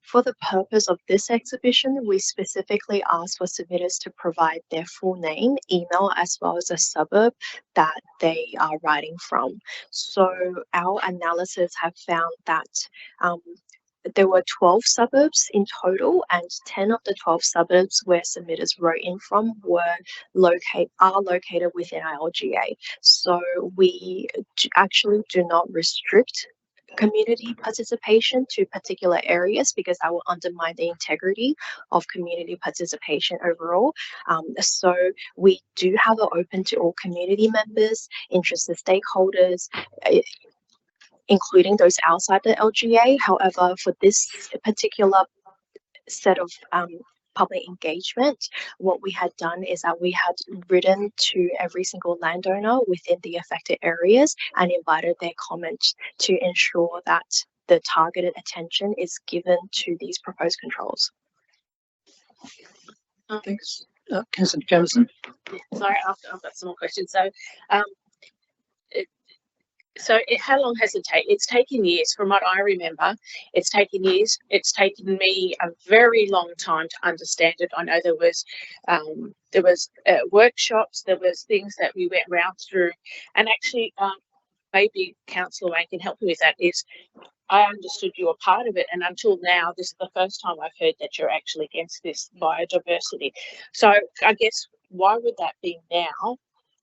For the purpose of this exhibition, we specifically asked for submitters to provide their full name, email, as well as a suburb that they are writing from. So our analysis have found that there were 12 suburbs in total, and 10 of the 12 suburbs where submitters wrote in from are located within our LGA. So we actually do not restrict community participation to particular areas because that will undermine the integrity of community participation overall. So we do have it open to all community members, interested stakeholders, including those outside the LGA. However, for this particular set of public engagement, what we had done is that we had written to every single landowner within the affected areas and invited their comments to ensure that the targeted attention is given to these proposed controls. Thanks. Councillor Jamieson. Sorry, I've got some more questions. So how long has it taken? It's taken years. From what I remember, it's taken years. It's taken me a very long time to understand it. I know there was workshops, there was things that we went round through, and actually, maybe Councillor Wayne can help me with that. Is I understood you were part of it, and until now, this is the first time I've heard that you're actually against this biodiversity. So I guess why would that be now?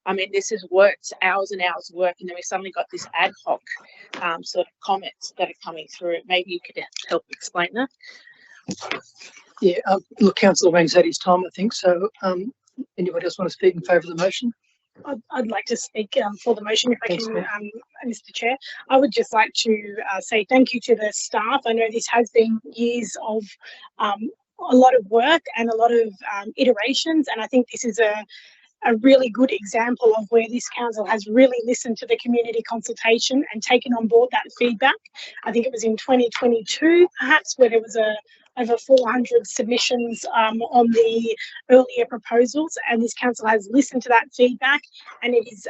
I mean, this is worked hours and hours of work, and then we suddenly got this ad hoc sort of comments that are coming through. Maybe you could help explain that. Yeah, look, Councillor Wang's had his time, I think. So, anybody else want to speak in favour of the motion? I'd like to speak for the motion if I can, Mr. Chair. I would just like to say thank you to the staff. I know this has been years of a lot of work and a lot of iterations, and I think this is a really good example of where this council has really listened to the community consultation and taken on board that feedback. I think it was in 2022, perhaps, where there was over 400 submissions on the earlier proposals, and this council has listened to that feedback, and it is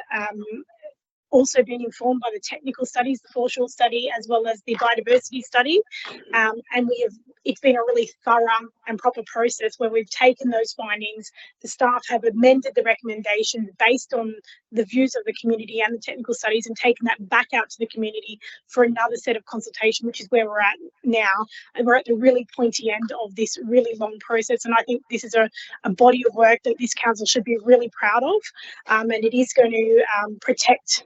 also been informed by the technical studies, the foreshore study, as well as the biodiversity study. And it's been a really thorough and proper process where we've taken those findings. The staff have amended the recommendation based on the views of the community and the technical studies, and taken that back out to the community for another set of consultation, which is where we're at now. And we're at the really pointy end of this really long process. And I think this is a body of work that this council should be really proud of. And it is going to protect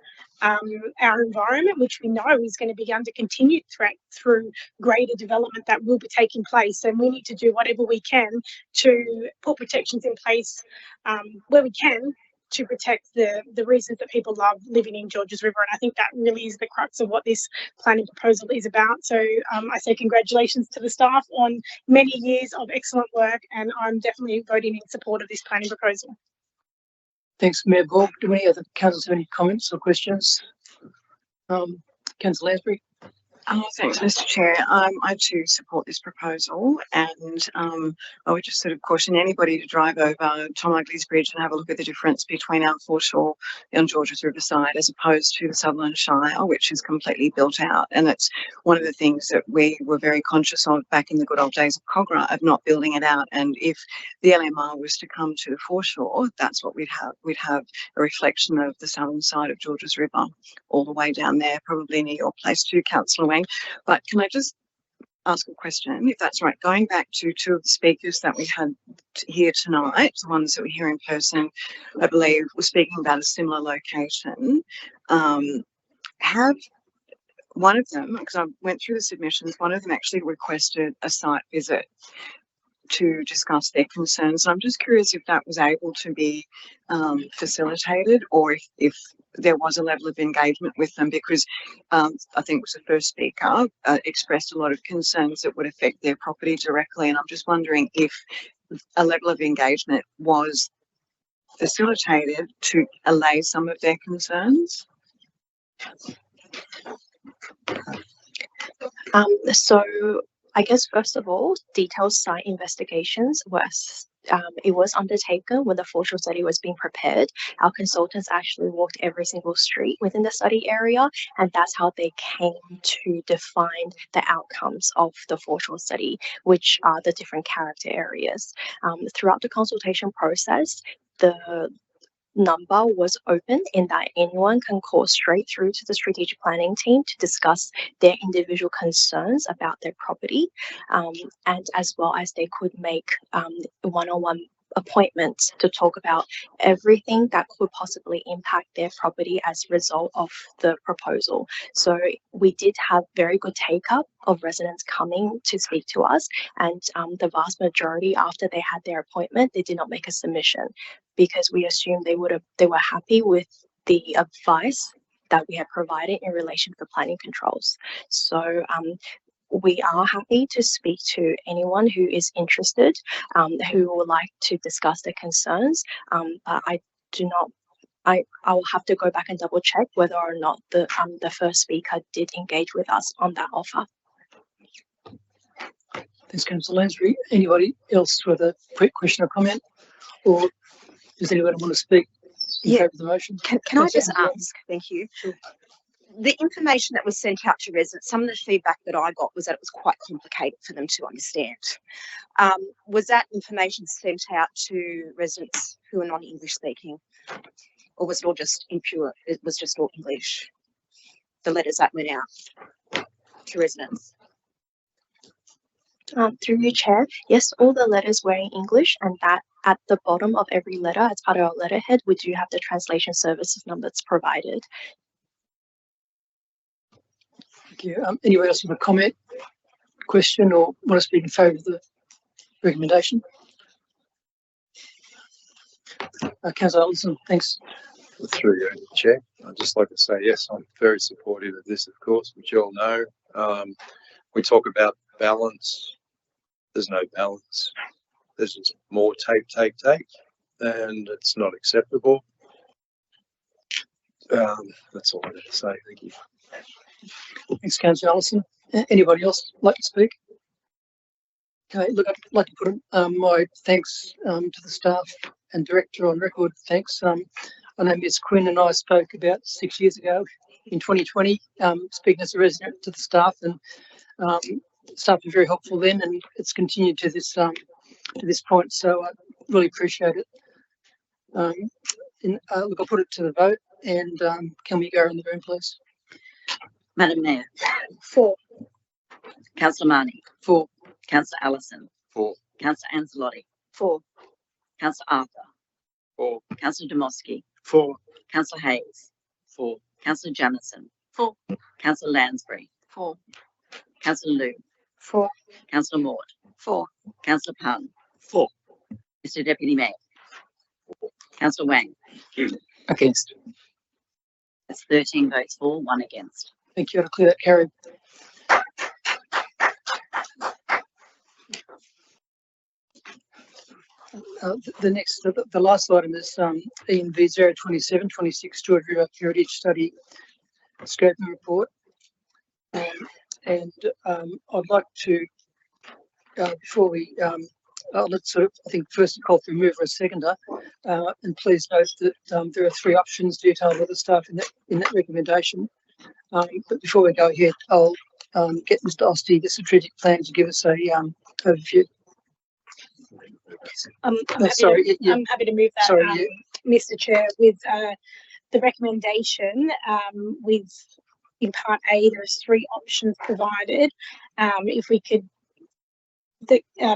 our environment, which we know is going to be under continued threat through greater development that will be taking place. And we need to do whatever we can to put protections in place where we can to protect the reasons that people love living in Georges River. And I think that really is the crux of what this planning proposal is about. So I say congratulations to the staff on many years of excellent work, and I'm definitely voting in support of this planning proposal. Thanks, Mayor Borg. Do any other councillors have any comments or questions? Councillor Lansbury. Thanks, Mr. Chair. I too support this proposal, and I would just sort of caution anybody to drive over Tom Ugley's Bridge and have a look at the difference between our foreshore on Georges Riverside as opposed to the Sutherland Shire, which is completely built out. And it's one of the things that we were very conscious of back in the good old days of Cogra, of not building it out. And if the LMR was to come to the foreshore, that's what we'd have. We'd have a reflection of the southern side of Georges River all the way down there, probably near your place too, Councillor Wang. But can I just ask a question, if that's right? Going back to two of the speakers that we had here tonight, the ones that were here in person, I believe, were speaking about a similar location. Have one of them, because I went through the submissions, one of them actually requested a site visit to discuss their concerns. And I'm just curious if that was able to be facilitated, or if there was a level of engagement with them, because I think it was the first speaker expressed a lot of concerns that would affect their property directly. And I'm just wondering if a level of engagement was facilitated to allay some of their concerns. So I guess first of all, detailed site investigations it was undertaken when the foreshore study was being prepared. Our consultants actually walked every single street within the study area, and that's how they came to define the outcomes of the foreshore study, which are the different character areas. Throughout the consultation process, the number was open in that anyone can call straight through to the strategic planning team to discuss their individual concerns about their property, and as well as they could make one-on-one appointments to talk about everything that could possibly impact their property as a result of the proposal. So we did have very good take-up of residents coming to speak to us, and the vast majority, after they had their appointment, they did not make a submission, because we assumed they were happy with the advice that we had provided in relation to the planning controls. So we are happy to speak to anyone who is interested, who would like to discuss their concerns. But I will have to go back and double check whether or not the first speaker did engage with us on that offer. Thanks, Councillor Lansbury. Anybody else with a quick question or comment, or does anyone want to speak in favour of the motion? Can I just ask? Thank you. Sure. the information that was sent out to residents, some of the feedback that I got was that it was quite complicated for them to understand. Was that information sent out to residents who are non-English speaking, or was it all just impure? It was just all English. The letters that went out to residents. Through you, Chair, yes, all the letters were in English, and that at the bottom of every letter, as part of our letterhead, we do have the translation services numbers provided. Thank you. Anyone else with a comment, question, or want to speak in favour of the recommendation? Councillor Ellison, thanks. Through you, Chair. I'd just like to say, yes, I'm very supportive of this, of course, which you all know. We talk about balance. There's no balance. There's just more take, and it's not acceptable. That's all I have to say. Thank you. Thanks, Councillor Ellison. Anybody else like to speak? Okay, look, I'd like to put my thanks to the staff and director on record. Thanks. I know Ms. Quinn and I spoke about 6 years ago in 2020, speaking as a resident to the staff, and staff were very helpful then, and it's continued to this point. So I really appreciate it. Look, I'll put it to the vote, and can we go around the room, please? Madam Mayor. 4. Councillor Marnie. 4. Councillor Allison. 4. Councillor Ancelotti. 4. Councillor Arthur. 4. Councillor Demoski. 4. Councillor Hayes. 4. Councillor Jamison. 4. Councillor Lansbury. 4. Councillor Liu. 4. Councillor Maud. 4. Councillor Pun. 4. Mr Deputy Mayor. Councillor Wang. Against. That's 13 votes for, 1 against. Thank you. I declare that carried. The last item is ENV 02726 George River Heritage Study Scoping Report. I'd like to, before we, let's sort of, I think, first call for a mover, a seconder, and please note that there are 3 options detailed by the staff in that recommendation. But before we go ahead, I'll get Mr. Osti, the strategic plan, to give us a overview. I'm happy to move that, Sorry, Mr. Chair, with the recommendation with in part A, there's 3 options provided. If we could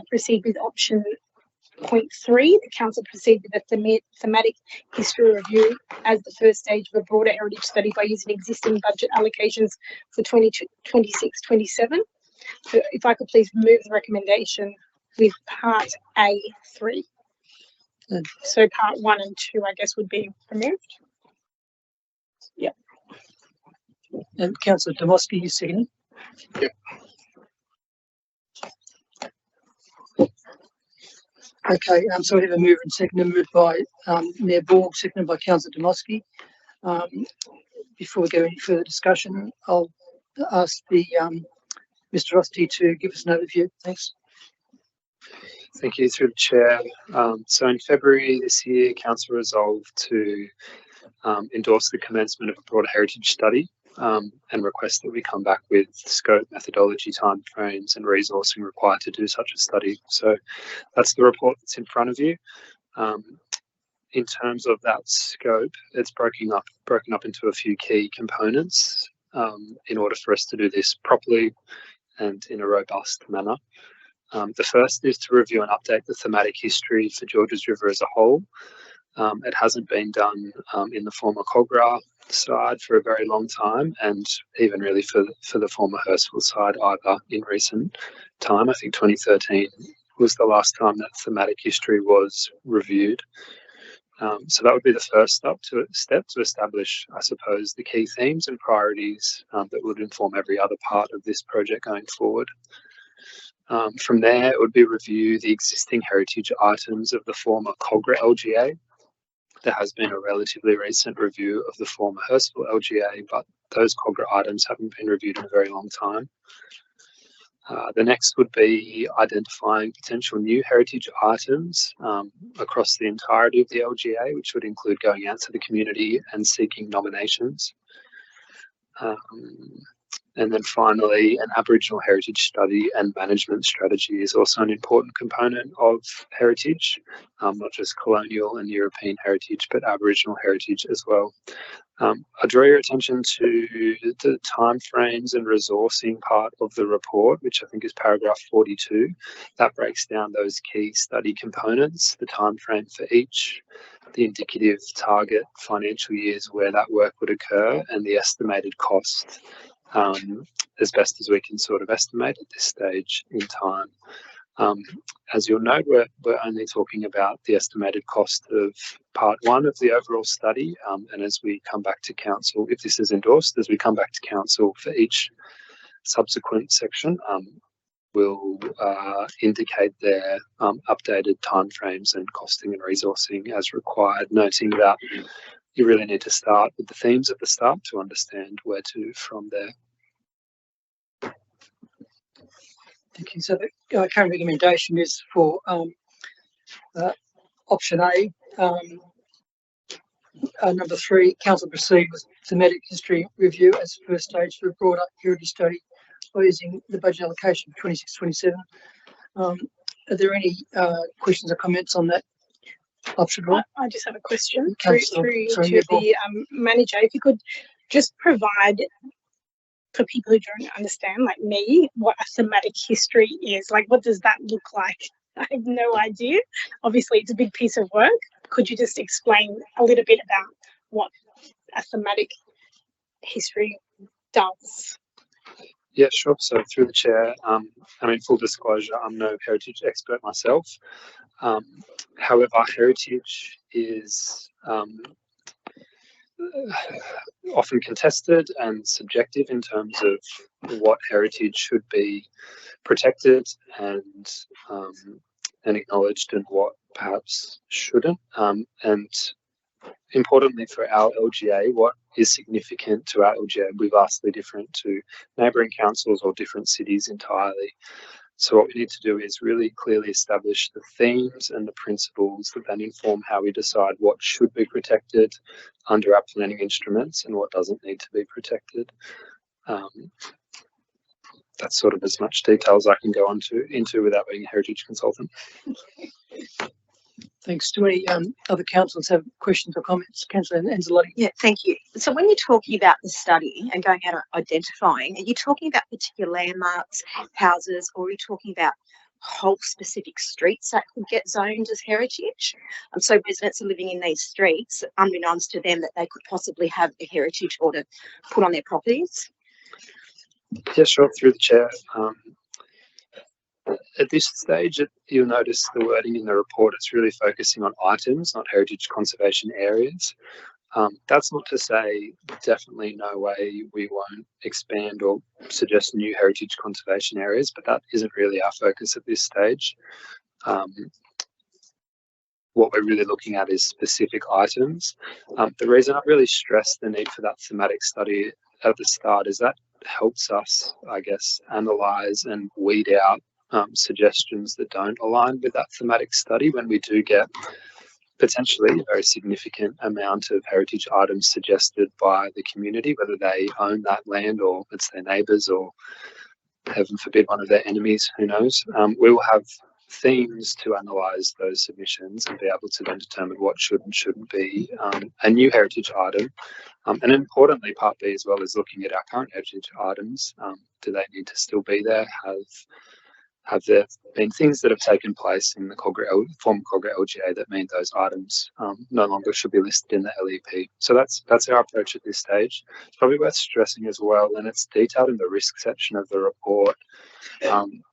proceed with option point 3, the council proceed with a thematic history review as the first stage of a broader heritage study by using existing budget allocations for 2026-27. So if I could please remove the recommendation with part A3. So part 1 and 2, I guess, would be removed. Yeah. And Councillor Demoski, you second? Yep. Okay, so we have a mover and seconder, moved by Mayor Borg, seconded by Councillor Demoski. Before we go any further discussion, I'll ask the Mr. Osti to give us an overview. Thanks. Thank you, through the chair. So in February this year, council resolved to endorse the commencement of a broader heritage study and request that we come back with scope, methodology, timeframes and resourcing required to do such a study. So that's the report that's in front of you. In terms of that scope, it's broken up into a few key components in order for us to do this properly and in a robust manner. The first is to review and update the thematic history for Georges River as a whole. It hasn't been done in the former Kogarah side for a very long time, and even really for the former Hurstville side either in recent time. I think 2013 was the last time that thematic history was reviewed. So that would be the first step to establish, I suppose, the key themes and priorities that would inform every other part of this project going forward. From there, it would be review the existing heritage items of the former Kogarah LGA. There has been a relatively recent review of the former Hurstville LGA, but those Kogarah items haven't been reviewed in a very long time. The next would be identifying potential new heritage items across the entirety of the LGA, which would include going out to the community and seeking nominations. And then finally, an Aboriginal heritage study and management strategy is also an important component of heritage, not just colonial and European heritage, but Aboriginal heritage as well. I draw your attention to the timeframes and resourcing part of the report, which I think is paragraph 42. That breaks down those key study components, the timeframe for each, the indicative target financial years where that work would occur, and the estimated cost, as best as we can sort of estimate at this stage in time. As you'll note, we're only talking about the estimated cost of part one of the overall study, and as we come back to council, if this is endorsed, as we come back to council for each subsequent section, we'll indicate their updated timeframes and costing and resourcing as required, noting that you really need to start with the themes at the start to understand where to from there. Thank you. So the current recommendation is for option A. Number 3, council proceed with thematic history review as first stage for a broader heritage study by using the budget allocation for 26-27. Are there any questions or comments on that option? I just have a question Councillor, through sorry, to the manager. If you could just provide, for people who don't understand, like me, what a thematic history is. Like, what does that look like? I have no idea. Obviously, it's a big piece of work. Could you just explain a little bit about what a thematic history does? Yeah, sure. So through the chair, I mean, full disclosure, I'm no heritage expert myself. However, heritage is often contested and subjective in terms of what heritage should be protected and acknowledged and what perhaps shouldn't. And importantly for our LGA, what is significant to our LGA will be vastly different to neighbouring councils or different cities entirely. So what we need to do is really clearly establish the themes and the principles that then inform how we decide what should be protected under our planning instruments and what doesn't need to be protected. That's sort of as much detail as I can go into without being a heritage consultant. Thanks. Do any other councillors have questions or comments? Councillor Anzalotti. Yeah, thank you. So when you're talking about the study and going out and identifying, are you talking about particular landmarks, houses, or are you talking about whole specific streets that could get zoned as heritage? So residents are living in these streets, unbeknownst to them that they could possibly have a heritage order put on their properties? Yeah, sure. Through the chair. At this stage, you'll notice the wording in the report, it's really focusing on items, not heritage conservation areas. That's not to say definitely no way we won't expand or suggest new heritage conservation areas, but that isn't really our focus at this stage. What we're really looking at is specific items. The reason I really stress the need for that thematic study at the start is that helps us, I guess, analyse and weed out suggestions that don't align with that thematic study when we do get potentially a very significant amount of heritage items suggested by the community, whether they own that land or it's their neighbours or, heaven forbid, one of their enemies, who knows. We will have themes to analyse those submissions and be able to then determine what should and shouldn't be a new heritage item. And importantly, part B as well is looking at our current heritage items. Do they need to still be there? Have there been things that have taken place in the former Kogarah LGA that mean those items no longer should be listed in the LEP? So that's our approach at this stage. It's probably worth stressing as well, and it's detailed in the risk section of the report.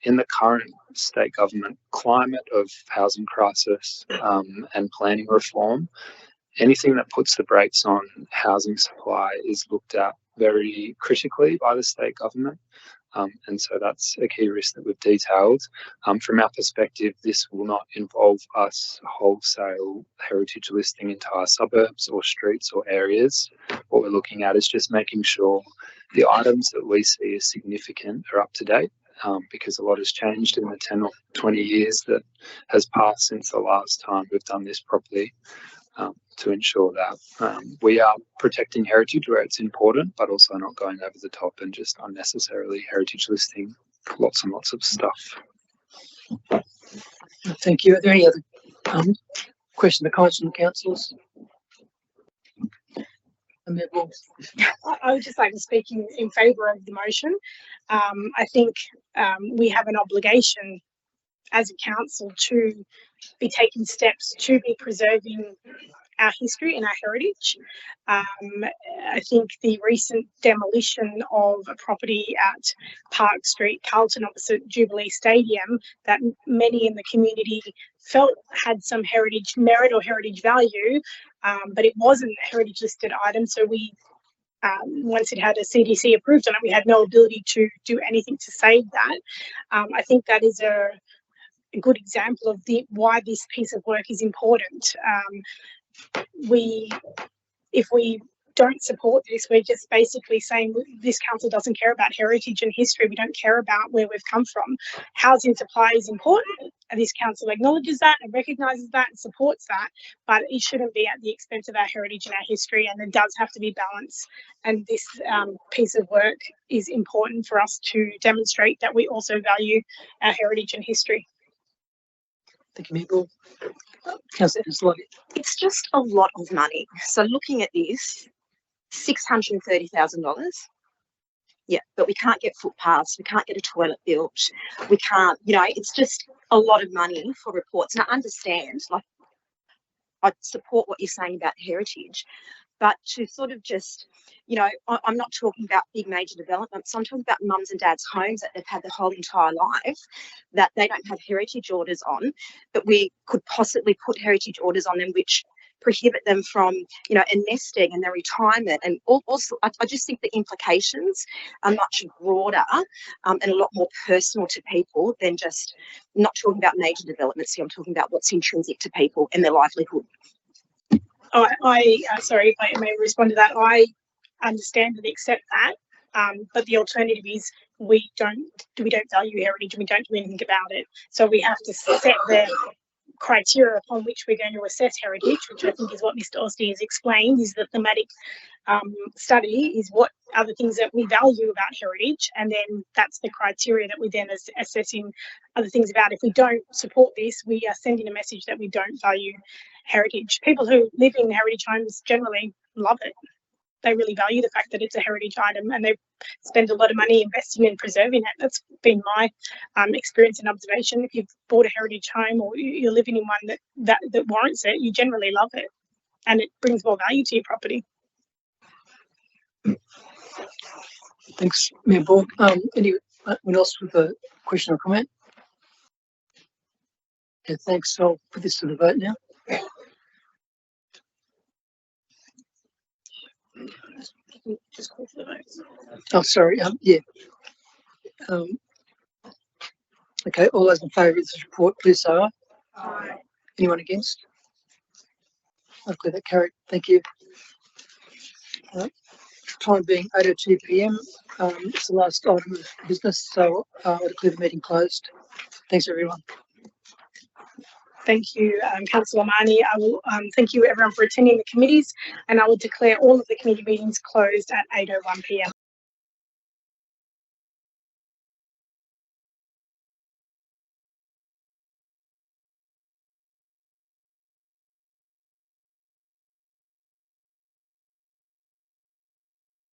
In the current state government climate of housing crisis and planning reform, anything that puts the brakes on housing supply is looked at very critically by the state government. And so that's a key risk that we've detailed. From our perspective, this will not involve us wholesale heritage listing entire suburbs or streets or areas. What we're looking at is just making sure the items that we see as significant are up to date, because a lot has changed in the 10 or 20 years that has passed since the last time we've done this properly. to ensure that we are protecting heritage where it's important, but also not going over the top and just unnecessarily heritage listing lots and lots of stuff. Thank you. Are there any other questions or comments from the councillors? I would just like to speak in favour of the motion. I think we have an obligation as a council to be taking steps to be preserving our history and our heritage. I think the recent demolition of a property at Park Street, Carlton, opposite Jubilee Stadium, that many in the community felt had some heritage merit or heritage value, but it wasn't a heritage listed item. So we, once it had a CDC approved on it, we had no ability to do anything to save that. I think that is a good example of why this piece of work is important. If we don't support this, we're just basically saying this council doesn't care about heritage and history. We don't care about where we've come from. Housing supply is important, and this council acknowledges that and recognises that and supports that, but it shouldn't be at the expense of our heritage and our history, and there does have to be balance. And this piece of work is important for us to demonstrate that we also value our heritage and history. Thank you, Mabel. Councillor Ansley. It's just a lot of money. So looking at this, $630,000. Yeah, but we can't get footpaths, we can't get a toilet built, we can't, it's just a lot of money for reports. And I understand, like, I support what you're saying about heritage, but to sort of just, I'm not talking about big major developments. I'm talking about mums and dads' homes that they've had their whole entire life that they don't have heritage orders on, but we could possibly put heritage orders on them which prohibit them from, a nesting and their retirement. And also, I just think the implications are much broader and a lot more personal to people than just, I'm not talking about major developments here. I'm talking about what's intrinsic to people and their livelihood. Oh, sorry if I may respond to that. I understand and accept that, but the alternative is we don't value heritage and we don't do anything about it. So we have to set the criteria upon which we're going to assess heritage, which I think is what Mr. Osti has explained, is the thematic study is what are the things that we value about heritage, and then that's the criteria that we then assessing other things about. If we don't support this, we are sending a message that we don't value heritage. People who live in heritage homes generally love it. They really value the fact that it's a heritage item, and they spend a lot of money investing in preserving it. That's been my experience and observation. If you've bought a heritage home or you're living in one that warrants it, you generally love it, and it brings more value to your property. Thanks, Mayor Borg. Anyone else with a question or comment? Okay, thanks. I'll put this to the vote now. Just call for the vote. Oh, sorry. Yeah. Okay. All those in favour of this report, please say aye. Aye. Anyone against? I've got that carried. Thank you. Time being 8:02 p.m. It's the last item of business, so I'll declare the meeting closed. Thanks, everyone. Thank you, Councillor Marnie. I will thank you everyone for attending the committees, and I will declare all of the committee meetings closed at 8:01 p.m.